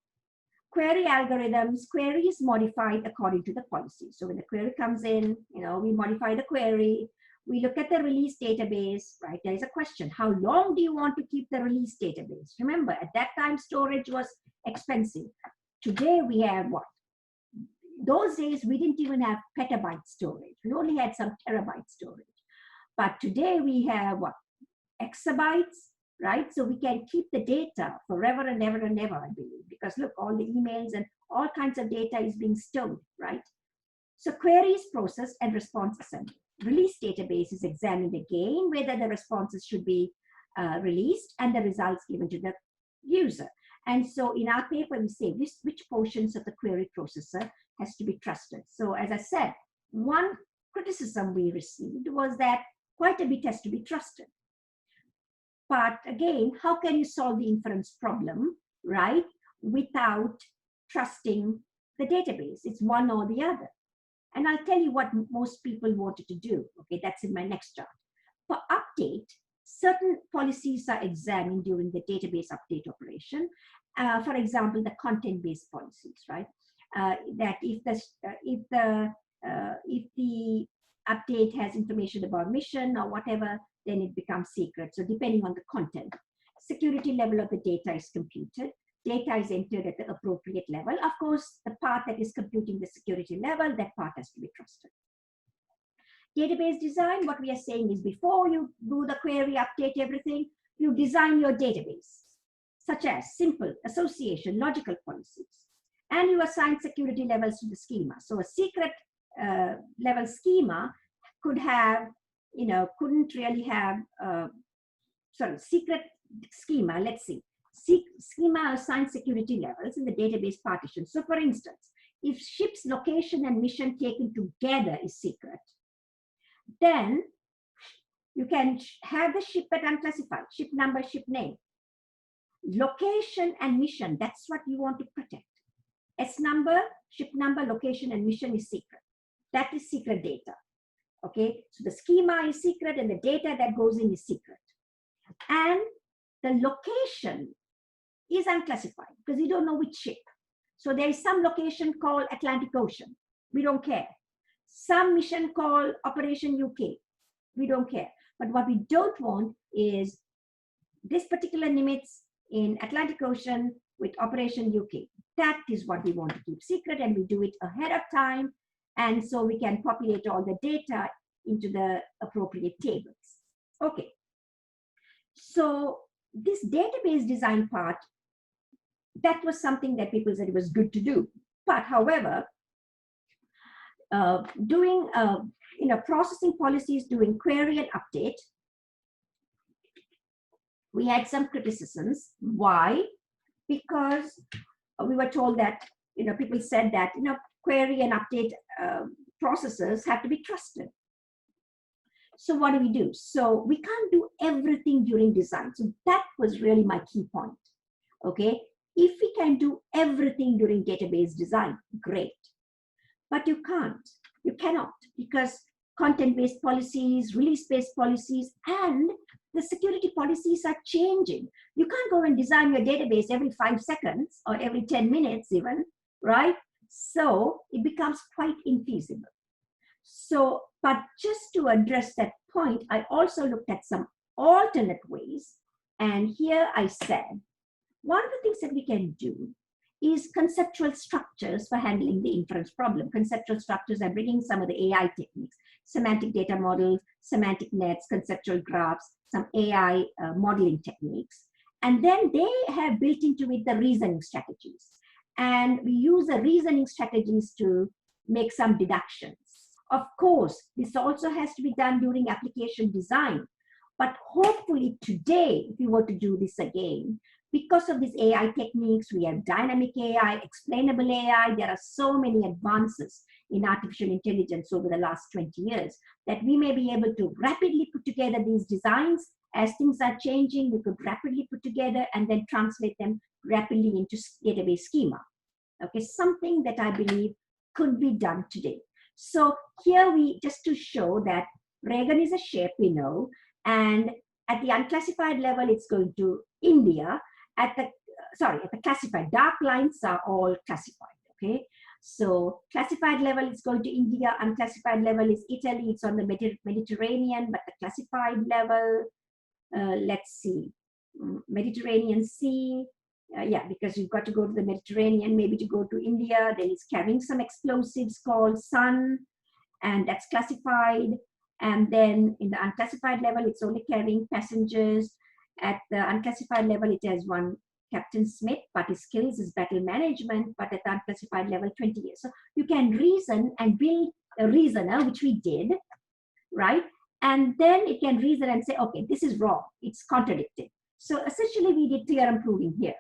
query algorithms, query is modified according to the policy. So when the query comes in, you know, we modify the query, we look at the release database, right? There is a question, how long do you want to keep the release database? Remember, at that time, storage was expensive. Today we have what? Those days, we didn't even have petabyte storage. We only had some terabyte storage. But today we have what? Exabytes, right? So we can keep the data forever and ever and ever, I believe, because look, all the emails and all kinds of data is being stored, right? So queries processed and response assembly. Release database is examined again, whether the responses should be released and the results given to the user. And so in our paper, we say which portions of the query processor has to be trusted. So as I said, one criticism we received was that quite a bit has to be trusted. But again, how can you solve the inference problem, right, without trusting the database? It's one or the other. And I'll tell you what most people wanted to do. Okay, that's in my next chart. For update, certain policies are examined during the database update operation. For example, the content-based policies, right? That if the update has information about mission or whatever, then it becomes secret. So depending on the content, security level of the data is computed. Data is entered at the appropriate level. Of course, the part that is computing the security level, that part has to be trusted. Database design, what we are saying is before you do the query, update everything, you design your database, such as simple association, logical policies, and you assign security levels to the schema. So a secret level schema could have, you know, couldn't really have, secret schema, let's see. Schema assigns security levels in the database partition. So for instance, if ship's location and mission taken together is secret, then you can have the ship at unclassified, ship number, ship name. Location and mission, that's what you want to protect. S number, ship number, location, and mission is secret. That is secret data. Okay, so the schema is secret and the data that goes in is secret. And the location is unclassified because you don't know which ship. So there is some location called Atlantic Ocean. We don't care. Some mission called Operation UK. We don't care. But what we don't want is this particular nimitz in Atlantic Ocean with Operation UK. that is what we want to keep secret, and we do it ahead of time. And so we can populate all the data into the appropriate tables. Okay. So this database design part, that was something that people said it was good to do. But however, doing processing policies, doing query and update, we had some criticisms. Why? Because we were told that, people said that, query and update processors have to be trusted. So what do we do? So we can't do everything during design. So that was really my key point. Okay. If we can do everything during database design, great. But you can't. You cannot, because content-based policies, release-based policies, and the security policies are changing. You can't go and design your database every 5 seconds or every 10 minutes even, right? So it becomes quite infeasible. So, but just to address that point, I also looked at some alternate ways. And here I said, one of the things that we can do is conceptual structures for handling the inference problem. Conceptual structures are bringing some of the AI techniques, semantic data models, semantic nets, conceptual graphs, some AI modeling techniques. And then they have built into it the reasoning strategies. And we use the reasoning strategies to make some deductions. Of course, this also has to be done during application design. But hopefully today, if we were to do this again, because of these AI techniques, we have dynamic AI, explainable AI. There are so many advances in artificial intelligence over the last 20 years that we may be able to rapidly put together these designs. As things are changing, we could rapidly put together and then translate them rapidly into database schema. Okay, something that I believe could be done today. So here just to show that Reagan is a shape, we know, and at the unclassified level, it's going to India. At the classified, dark lines are all classified, okay? So classified level is going to India, unclassified level is Italy, it's on the Mediterranean, but the classified level, let's see, Mediterranean Sea, yeah, because you've got to go to the Mediterranean, maybe to go to India, then it's carrying some explosives called Sun, and that's classified. And then in the unclassified level, it's only carrying passengers. At the unclassified level, it has one Captain Smith, but his skills is battle management, but at the unclassified level, 20 years. So you can reason and build a reasoner, which we did, right? And then it can reason and say, okay, this is wrong, it's contradicted. So essentially we did theorem proving here,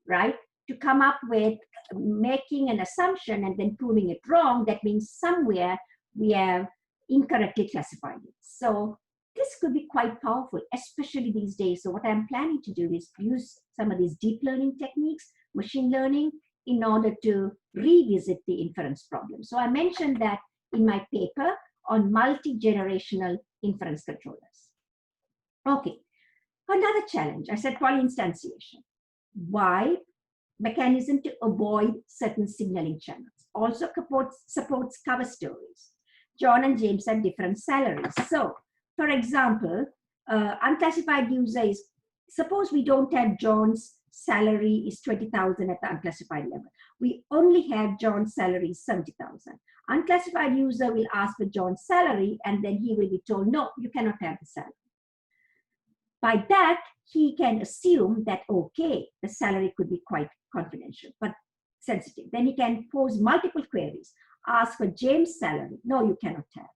right? To come up with making an assumption and then proving it wrong, that means somewhere we have incorrectly classified it. So this could be quite powerful, especially these days. So what I'm planning to do is use some of these deep learning techniques, machine learning, in order to revisit the inference problem. So I mentioned that in my paper on multi-generational inference controllers. Okay, another challenge, I said polyinstantiation. Why? Mechanism to avoid certain signaling channels. Also supports cover stories. John and James have different salaries. So, for example, unclassified user is, suppose we don't have John's salary is 20,000 at the unclassified level. We only have John's salary is 70,000. Unclassified user will ask for John's salary and then he will be told, no, you cannot have the salary. By that, he can assume that, okay, the salary could be quite confidential, but sensitive. Then he can pose multiple queries. Ask for James' salary. No, you cannot have.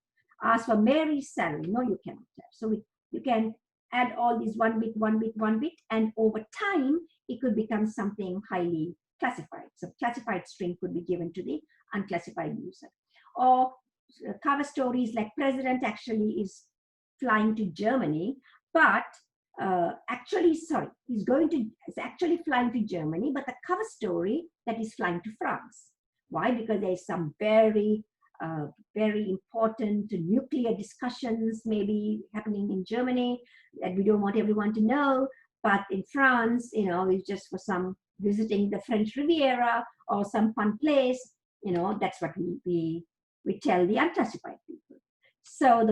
Ask for Mary's salary. No, you cannot have. So you can add all these one bit, and over time, it could become something highly classified. So classified string could be given to the unclassified user. Or cover stories like president actually is flying to Germany, but he's actually flying to Germany, but the cover story that he's flying to France. Why? Because there's some very important nuclear discussions maybe happening in Germany that we don't want everyone to know. But in France, it's just for some visiting the French Riviera or some fun place. That's what we tell the unclassified people. So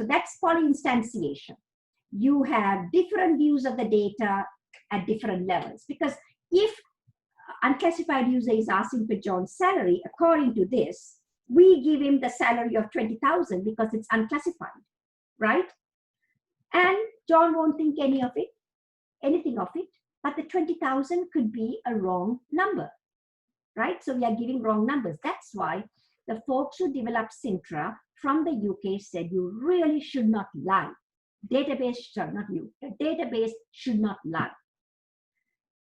that's polyinstantiation. You have different views of the data at different levels, because if unclassified user is asking for John's salary. According to this, we give him the salary of 20,000 because it's unclassified, right? And John won't think anything of it, but the 20,000 could be a wrong number, right? So we are giving wrong numbers. That's why the folks who developed Sintra from the UK said you really should not lie. Database, sorry, not you, the database should not lie.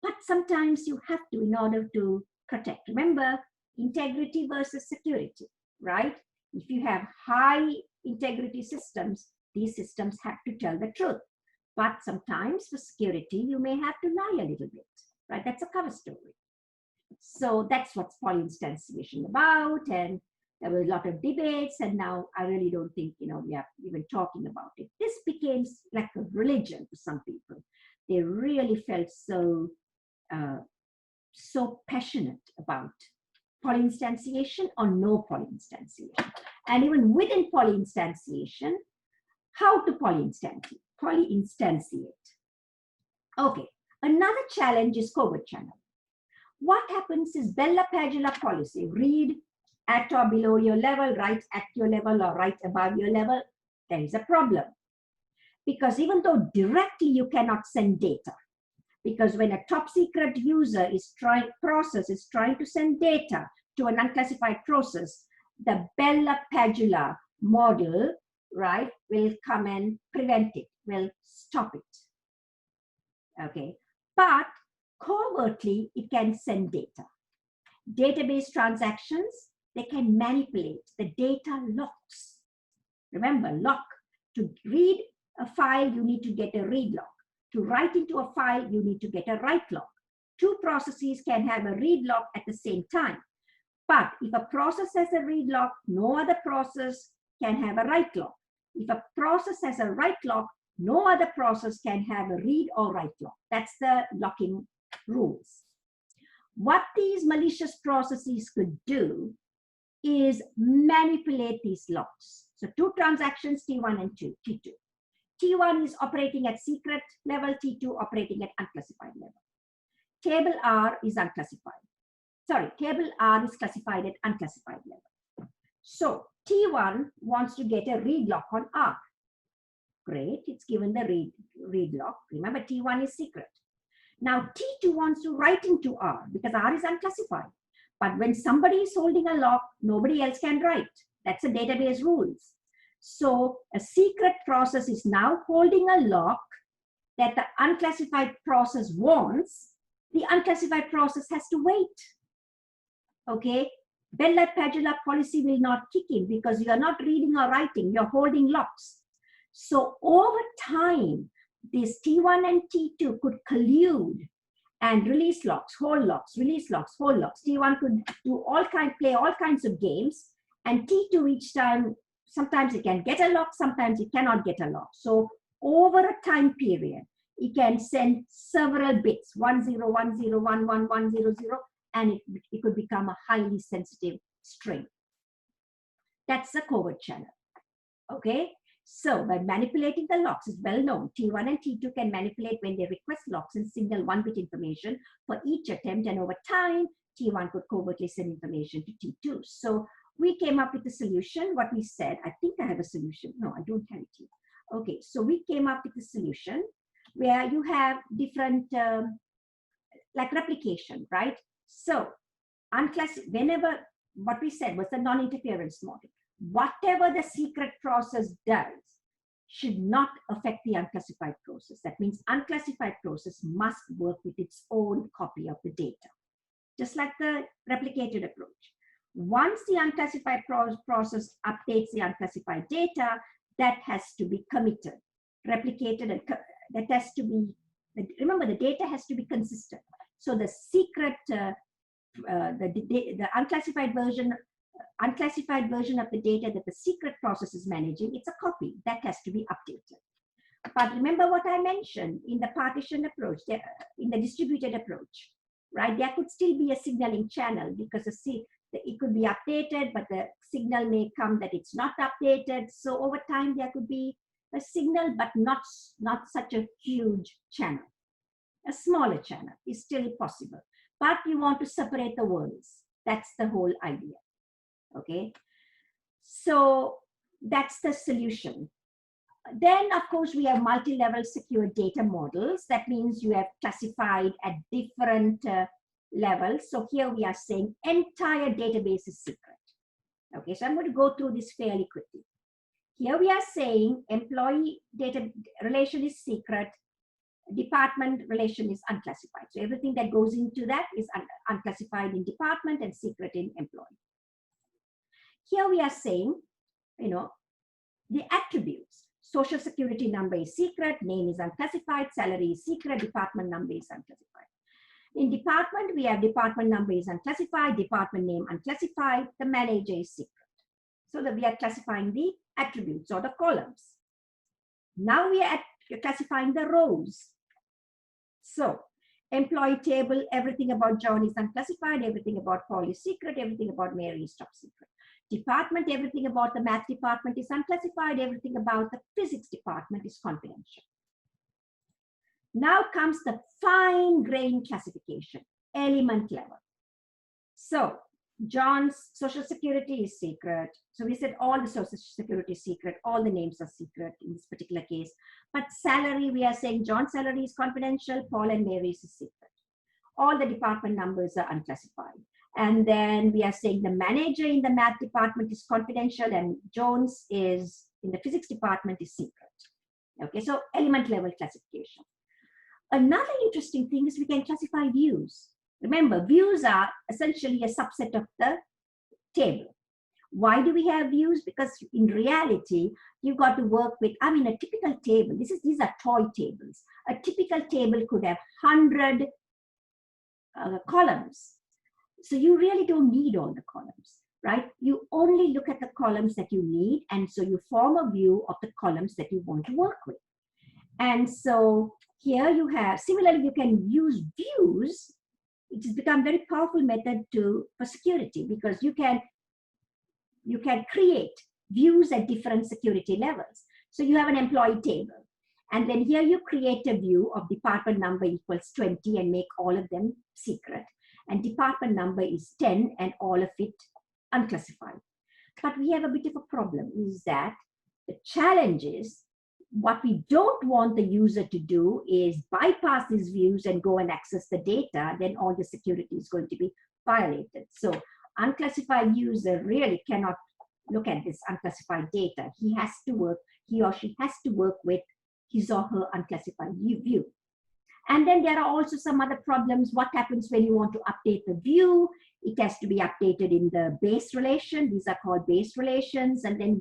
But sometimes you have to in order to protect. Remember, integrity versus security, right? If you have high integrity systems, these systems have to tell the truth. But sometimes for security, you may have to lie a little bit, right? That's a cover story. So that's what's polyinstantiation about. And there were a lot of debates, and now I really don't think, we are even talking about it. This became like a religion for some people. They really felt so passionate about polyinstantiation or no polyinstantiation. And even within polyinstantiation, how to polyinstantiate. Okay, another challenge is covert channel. What happens is Bella-Padula policy, read at or below your level, write at your level, or write above your level. There is a problem. Because even though directly you cannot send data, because when a top secret user process is trying to send data to an unclassified process, the Bella-Padula model, right, will come and prevent it, will stop it. Okay, but covertly it can send data. Database transactions, they can manipulate the data locks. Remember, lock. To read a file, you need to get a read lock. To write into a file, you need to get a write lock. Two processes can have a read lock at the same time. But if a process has a read lock, no other process can have a write lock. If a process has a write lock, no other process can have a read or write lock. That's the locking rules. What these malicious processes could do is manipulate these locks. So two transactions, T1 and T2. T1 is operating at secret level, T2 operating at unclassified level. Table R is unclassified. Sorry, table R is classified at unclassified level. So T1 wants to get a read lock on R. Great, it's given the read lock. Remember, T1 is secret. Now T2 wants to write into R because R is unclassified. But when somebody is holding a lock, nobody else can write. That's the database rules. So a secret process is now holding a lock that the unclassified process wants. The unclassified process has to wait. Okay, Bella-Padula policy will not kick in because you are not reading or writing, you're holding locks. So over time, this T1 and T2 could collude and release locks, hold locks, release locks, hold locks. T1 could do play all kinds of games, and T2 each time, sometimes it can get a lock, sometimes it cannot get a lock. So over a time period, it can send several bits, 10, 10, 11, 100, and it could become a highly sensitive string. That's the covert channel. Okay, so by manipulating the locks, is well known. T1 and T2 can manipulate when they request locks and signal 1-bit information for each attempt, and over time, T1 could covertly send information to T2. So we came up with a solution. What we said, I think I have a solution. No, I don't have it here. Okay, so we came up with a solution where you have different, like replication, right? So whenever, what we said was the non-interference model. Whatever the secret process does should not affect the unclassified process. That means unclassified process must work with its own copy of the data, just like the replicated approach. Once the unclassified process updates the unclassified data, that has to be committed, replicated, and that has to be, remember, the data has to be consistent. So the secret, the unclassified version of the data that the secret process is managing, it's a copy that has to be updated. But remember what I mentioned in the partition approach, in the distributed approach, right? There could still be a signaling channel because it could be updated, but the signal may come that it's not updated. So over time, there could be a signal, but not such a huge channel. A smaller channel is still possible. but you want to separate the worlds. That's the whole idea. Okay. So that's the solution. Then, of course, we have multi-level secure data models. That means you have classified at different levels. So here we are saying entire database is secret. Okay, so I'm going to go through this fairly quickly. Here we are saying employee data relation is secret, department relation is unclassified. So everything that goes into that is unclassified in department and secret in employee. Here we are saying, you know, the attributes. Social security number is secret, name is unclassified, salary is secret, department number is unclassified. In department, we have department number is unclassified, department name unclassified, the manager is secret. So that we are classifying the attributes or the columns. Now we are classifying the rows. So employee table, everything about John is unclassified, everything about Paul is secret, everything about Mary is top secret. Department, everything about the math department is unclassified, everything about the physics department is confidential. Now comes the fine-grained classification, element level. So John's social security is secret. So we said all the social security is secret, all the names are secret in this particular case. But salary, we are saying John's salary is confidential, Paul and Mary's is secret. All the department numbers are unclassified. And then we are saying the manager in the math department is confidential and Jones is in the physics department is secret. Okay, so element level classification. Another interesting thing is we can classify views. Remember, views are essentially a subset of the table. Why do we have views? Because in reality, you've got to work with, I mean, a typical table, these are toy tables. A typical table could have 100 columns. So you really don't need all the columns, right? You only look at the columns that you need. And so you form a view of the columns that you want to work with. And so here you have, similarly, you can use views. It has become a very powerful method for security because you can create views at different security levels. So you have an employee table. And then here you create a view of department number equals 20 and make all of them secret. And department number is 10 and all of it unclassified. But we have a bit of a problem is that the challenge is what we don't want the user to do is bypass these views and go and access the data, then all the security is going to be violated. So unclassified user really cannot look at this unclassified data. He or she has to work with his or her unclassified view. And then there are also some other problems. What happens when you want to update the view? It has to be updated in the base relation. These are called base relations. And then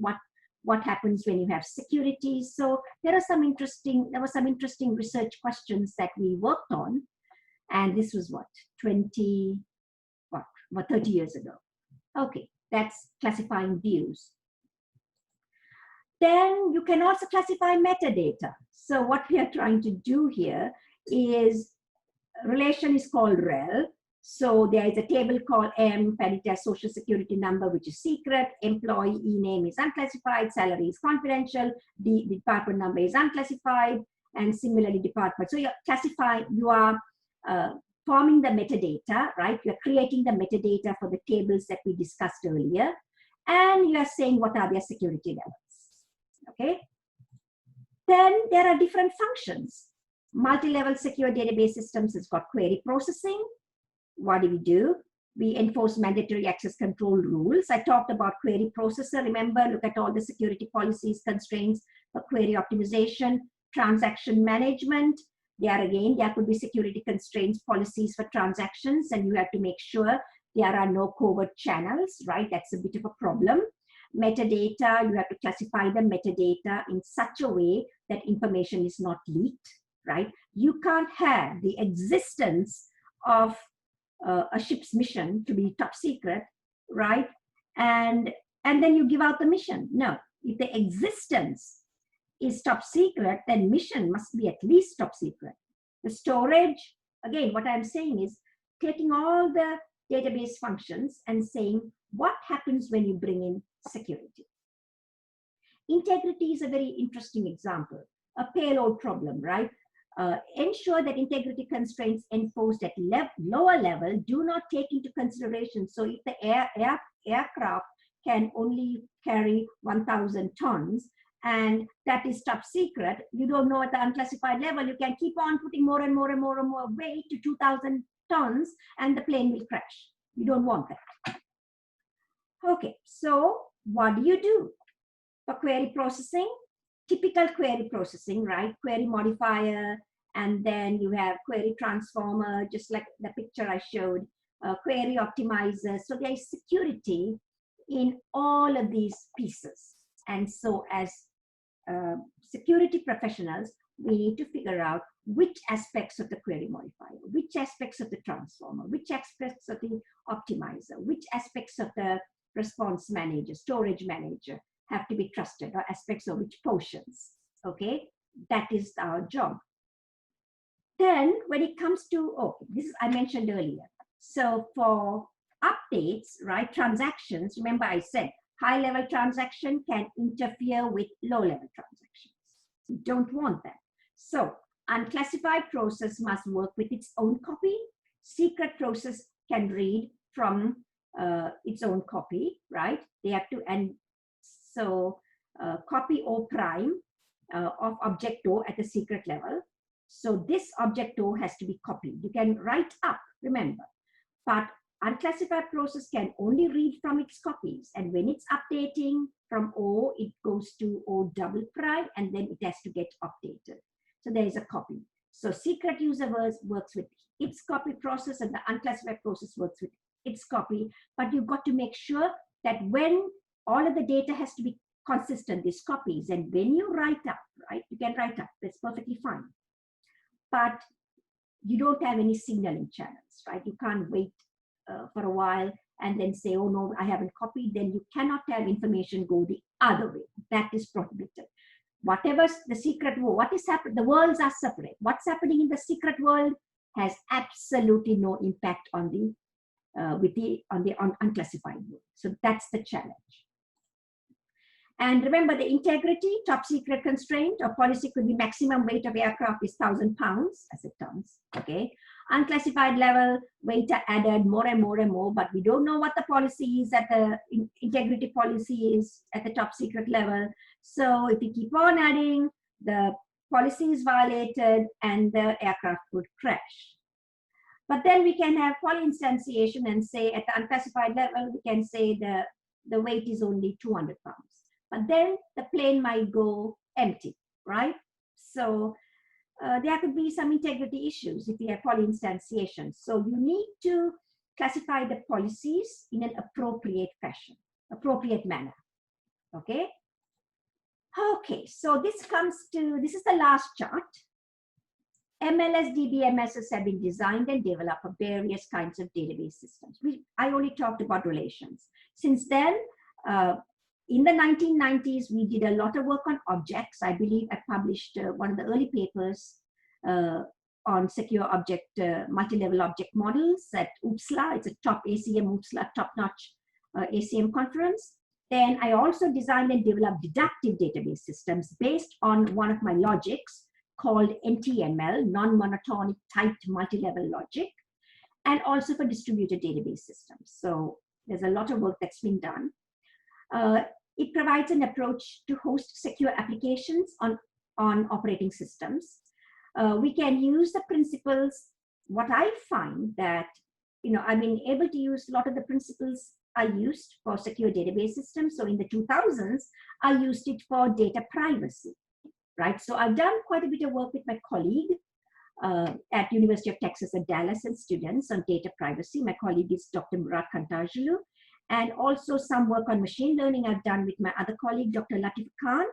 what happens when you have security? So there were some interesting research questions that we worked on. And this was 30 years ago. Okay, that's classifying views. Then you can also classify metadata. So what we are trying to do here is relation is called rel. So there is a table called M, and it has social security number, which is secret, employee name is unclassified, salary is confidential, the department number is unclassified, and similarly department. So you are forming the metadata, right? You're creating the metadata for the tables that we discussed earlier, and you are saying what are their security levels, okay? Then there are different functions. Multi-level secure database systems has got query processing. What do? We enforce mandatory access control rules. I talked about query processor. Remember, look at all the security policies, constraints for query optimization, transaction management. There could be security constraints, policies for transactions, and you have to make sure there are no covert channels, right? That's a bit of a problem. Metadata, you have to classify the metadata in such a way that information is not leaked, right? You can't have the existence of a ship's mission to be top secret, right? And then you give out the mission. No, if the existence is top secret, then mission must be at least top secret. The storage, again, what I'm saying is taking all the database functions and saying what happens when you bring in security. Integrity is a very interesting example, a payload problem, right? Ensure that integrity constraints enforced at lower level do not take into consideration. So if the aircraft can only carry 1,000 tons, and that is top secret, you don't know at the unclassified level, you can keep on putting more and more and more and more weight to 2,000 tons, and the plane will crash. You don't want that. Okay, so what do you do for query processing? Typical query processing, right? Query modifier, and then you have query transformer, just like the picture I showed, query optimizer. So there is security in all of these pieces. And so as security professionals, we need to figure out which aspects of the query modifier, which aspects of the transformer, which aspects of the optimizer, which aspects of the response manager, storage manager have to be trusted, or aspects of which portions. Okay, that is our job. Then when it comes to, oh, this is, I mentioned earlier. So for updates, right, transactions, remember I said high-level transaction can interfere with low-level transactions. You don't want that. So unclassified process must work with its own copy. Secret process can read from its own copy, right? They have to, and so copy O prime of object O at the secret level. So this object O has to be copied. You can write up, remember, but unclassified process can only read from its copies. And when it's updating from O, it goes to O double prime, and then it has to get updated. So there is a copy. So secret user works with its copy process, and the unclassified process works with its copy. But you've got to make sure that when all of the data has to be consistent, these copies, and when you write up, right, you can write up, that's perfectly fine. But you don't have any signaling channels, right? You can't wait for a while and then say, oh no, I haven't copied. Then you cannot have information go the other way. That is prohibited. Whatever the secret world, what is happening, the worlds are separate. What's happening in the secret world has absolutely no impact on the unclassified world. So that's the challenge. And remember the integrity, top secret constraint or policy could be maximum weight of aircraft is 1,000 pounds, as it comes, okay? Unclassified level, weight are added more and more and more, but we don't know what the policy is at the integrity policy is at the top secret level. So if we keep on adding, the policy is violated and the aircraft would crash. But then we can have polyinstantiation and say at the unclassified level, we can say the weight is only 200 pounds. But then the plane might go empty, right? So there could be some integrity issues if you have polyinstantiation. So you need to classify the policies in an appropriate fashion, appropriate manner, okay? Okay, so this is the last chart. MLS DBMSs have been designed and developed for various kinds of database systems. I only talked about relations. Since then, in the 1990s, we did a lot of work on objects. I believe I published one of the early papers on secure object, multi-level object models at UPSLA. It's a top ACM UPSLA top-notch ACM conference. Then I also designed and developed deductive database systems based on one of my logics called NTML, non-monotonic typed multi-level logic, and also for distributed database systems. So there's a lot of work that's been done. It provides an approach to host secure applications on operating systems. We can use the principles. What I find that, I've been able to use a lot of the principles I used for secure database systems. So in the 2000s, I used it for data privacy, right? So I've done quite a bit of work with my colleague at University of Texas at Dallas and students on data privacy. My colleague is Dr. Murat Kantarjulu. And also some work on machine learning I've done with my other colleague, Dr. Latif Khan.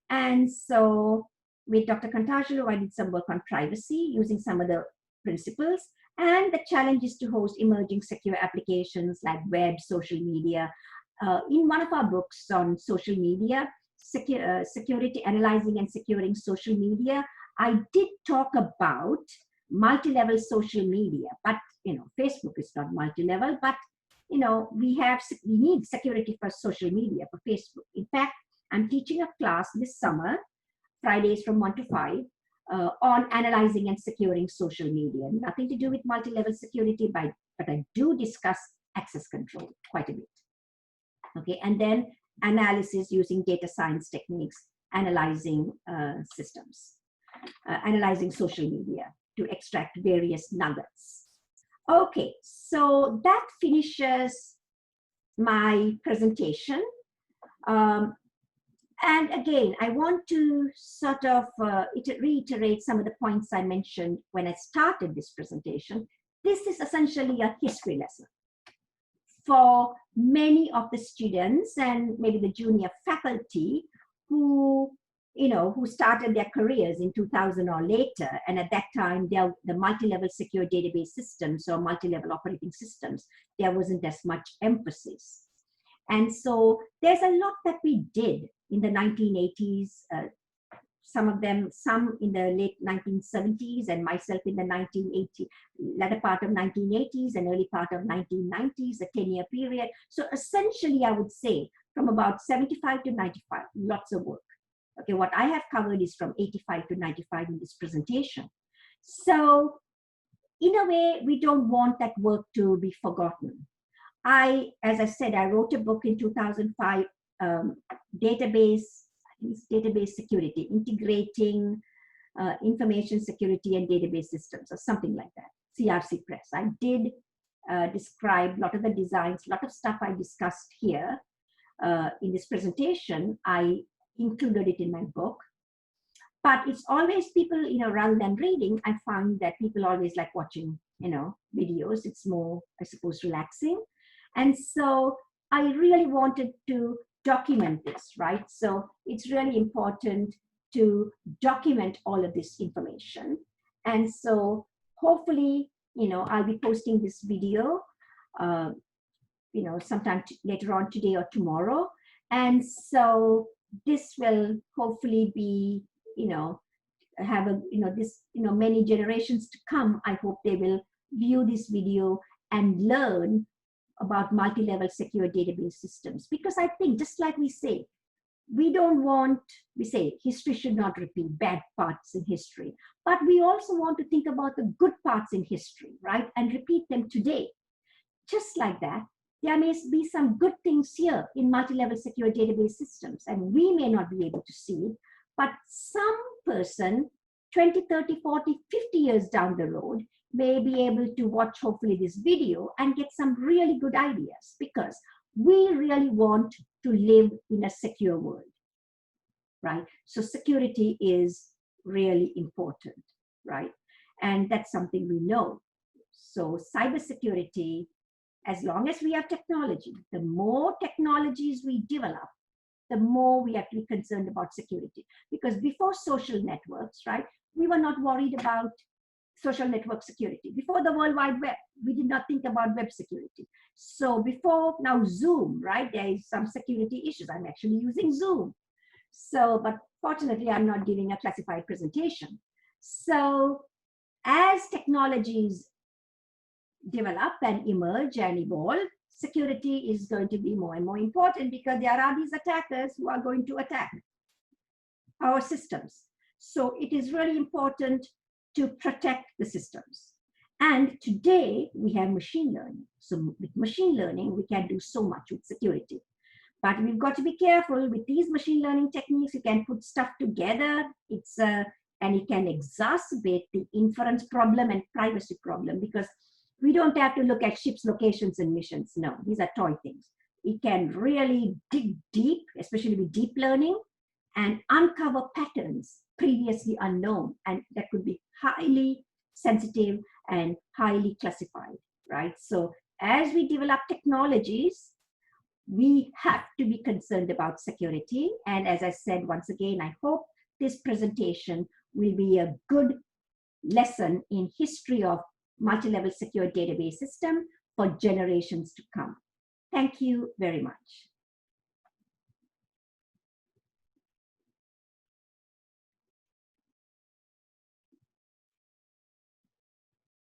And so with Dr. Kantarjulu, I did some work on privacy using some of the principles. And the challenge is to host emerging secure applications like web, social media. In one of our books on social media, security, analyzing and securing social media, I did talk about multi-level social media, but Facebook is not multi-level, but we need security for social media, for Facebook. In fact, I'm teaching a class this summer, Fridays from 1 to 5, on analyzing and securing social media. Nothing to do with multi-level security, but I do discuss access control quite a bit. Okay, and then analysis using data science techniques, analyzing systems, analyzing social media to extract various nuggets. Okay, so that finishes my presentation. And again, I want to sort of reiterate some of the points I mentioned when I started this presentation. This is essentially a history lesson for many of the students and maybe the junior faculty who, who started their careers in 2000 or later. And at that time, the multi-level secure database systems or multi-level operating systems, there wasn't as much emphasis. And so there's a lot that we did in the 1980s, some in the late 1970s, and myself in the latter part of 1980s and early part of 1990s, a 10-year period. So essentially, I would say from about 75 to 95, lots of work. Okay, what I have covered is from 85 to 95 in this presentation. So in a way, we don't want that work to be forgotten. As I said, I wrote a book in 2005, database security, integrating information security and database systems, or something like that, CRC Press. I did describe a lot of the designs, a lot of stuff I discussed here in this presentation. I included it in my book. But it's always people, rather than reading, I find that people always like watching, videos. It's more, I suppose, relaxing. And so I really wanted to document this, right? So it's really important to document all of this information. And so hopefully, I'll be posting this video, sometime later on today or tomorrow. And so this will hopefully be, have many generations to come. I hope they will view this video and learn about multi-level secure database systems. Because I think, just like we say history should not repeat bad parts in history, but we also want to think about the good parts in history, right? And repeat them today. Just like that, there may be some good things here in multi-level secure database systems, and we may not be able to see it, but some person 20, 30, 40, 50 years down the road may be able to watch hopefully this video and get some really good ideas, because we really want to live in a secure world, right? So security is really important, right? And that's something we know. So cybersecurity, as long as we have technology, the more technologies we develop, the more we have to be concerned about security. Because before social networks, right, we were not worried about social network security. Before the World Wide Web, we did not think about web security. So before now Zoom, right, there is some security issues. I'm actually using Zoom. So, but fortunately, I'm not giving a classified presentation. So as technologies develop and emerge and evolve, security is going to be more and more important, because there are these attackers who are going to attack our systems. So it is really important to protect the systems. And today we have machine learning. So with machine learning, we can do so much with security. But we've got to be careful with these machine learning techniques. You can put stuff together. And it can exacerbate the inference problem and privacy problem, because we don't have to look at ships' locations and missions. No, these are toy things. It can really dig deep, especially with deep learning, and uncover patterns previously unknown, and that could be highly sensitive and highly classified, right? So as we develop technologies, we have to be concerned about security. And as I said, once again, I hope this presentation will be a good lesson in history of multi-level secure database system for generations to come. Thank you very much.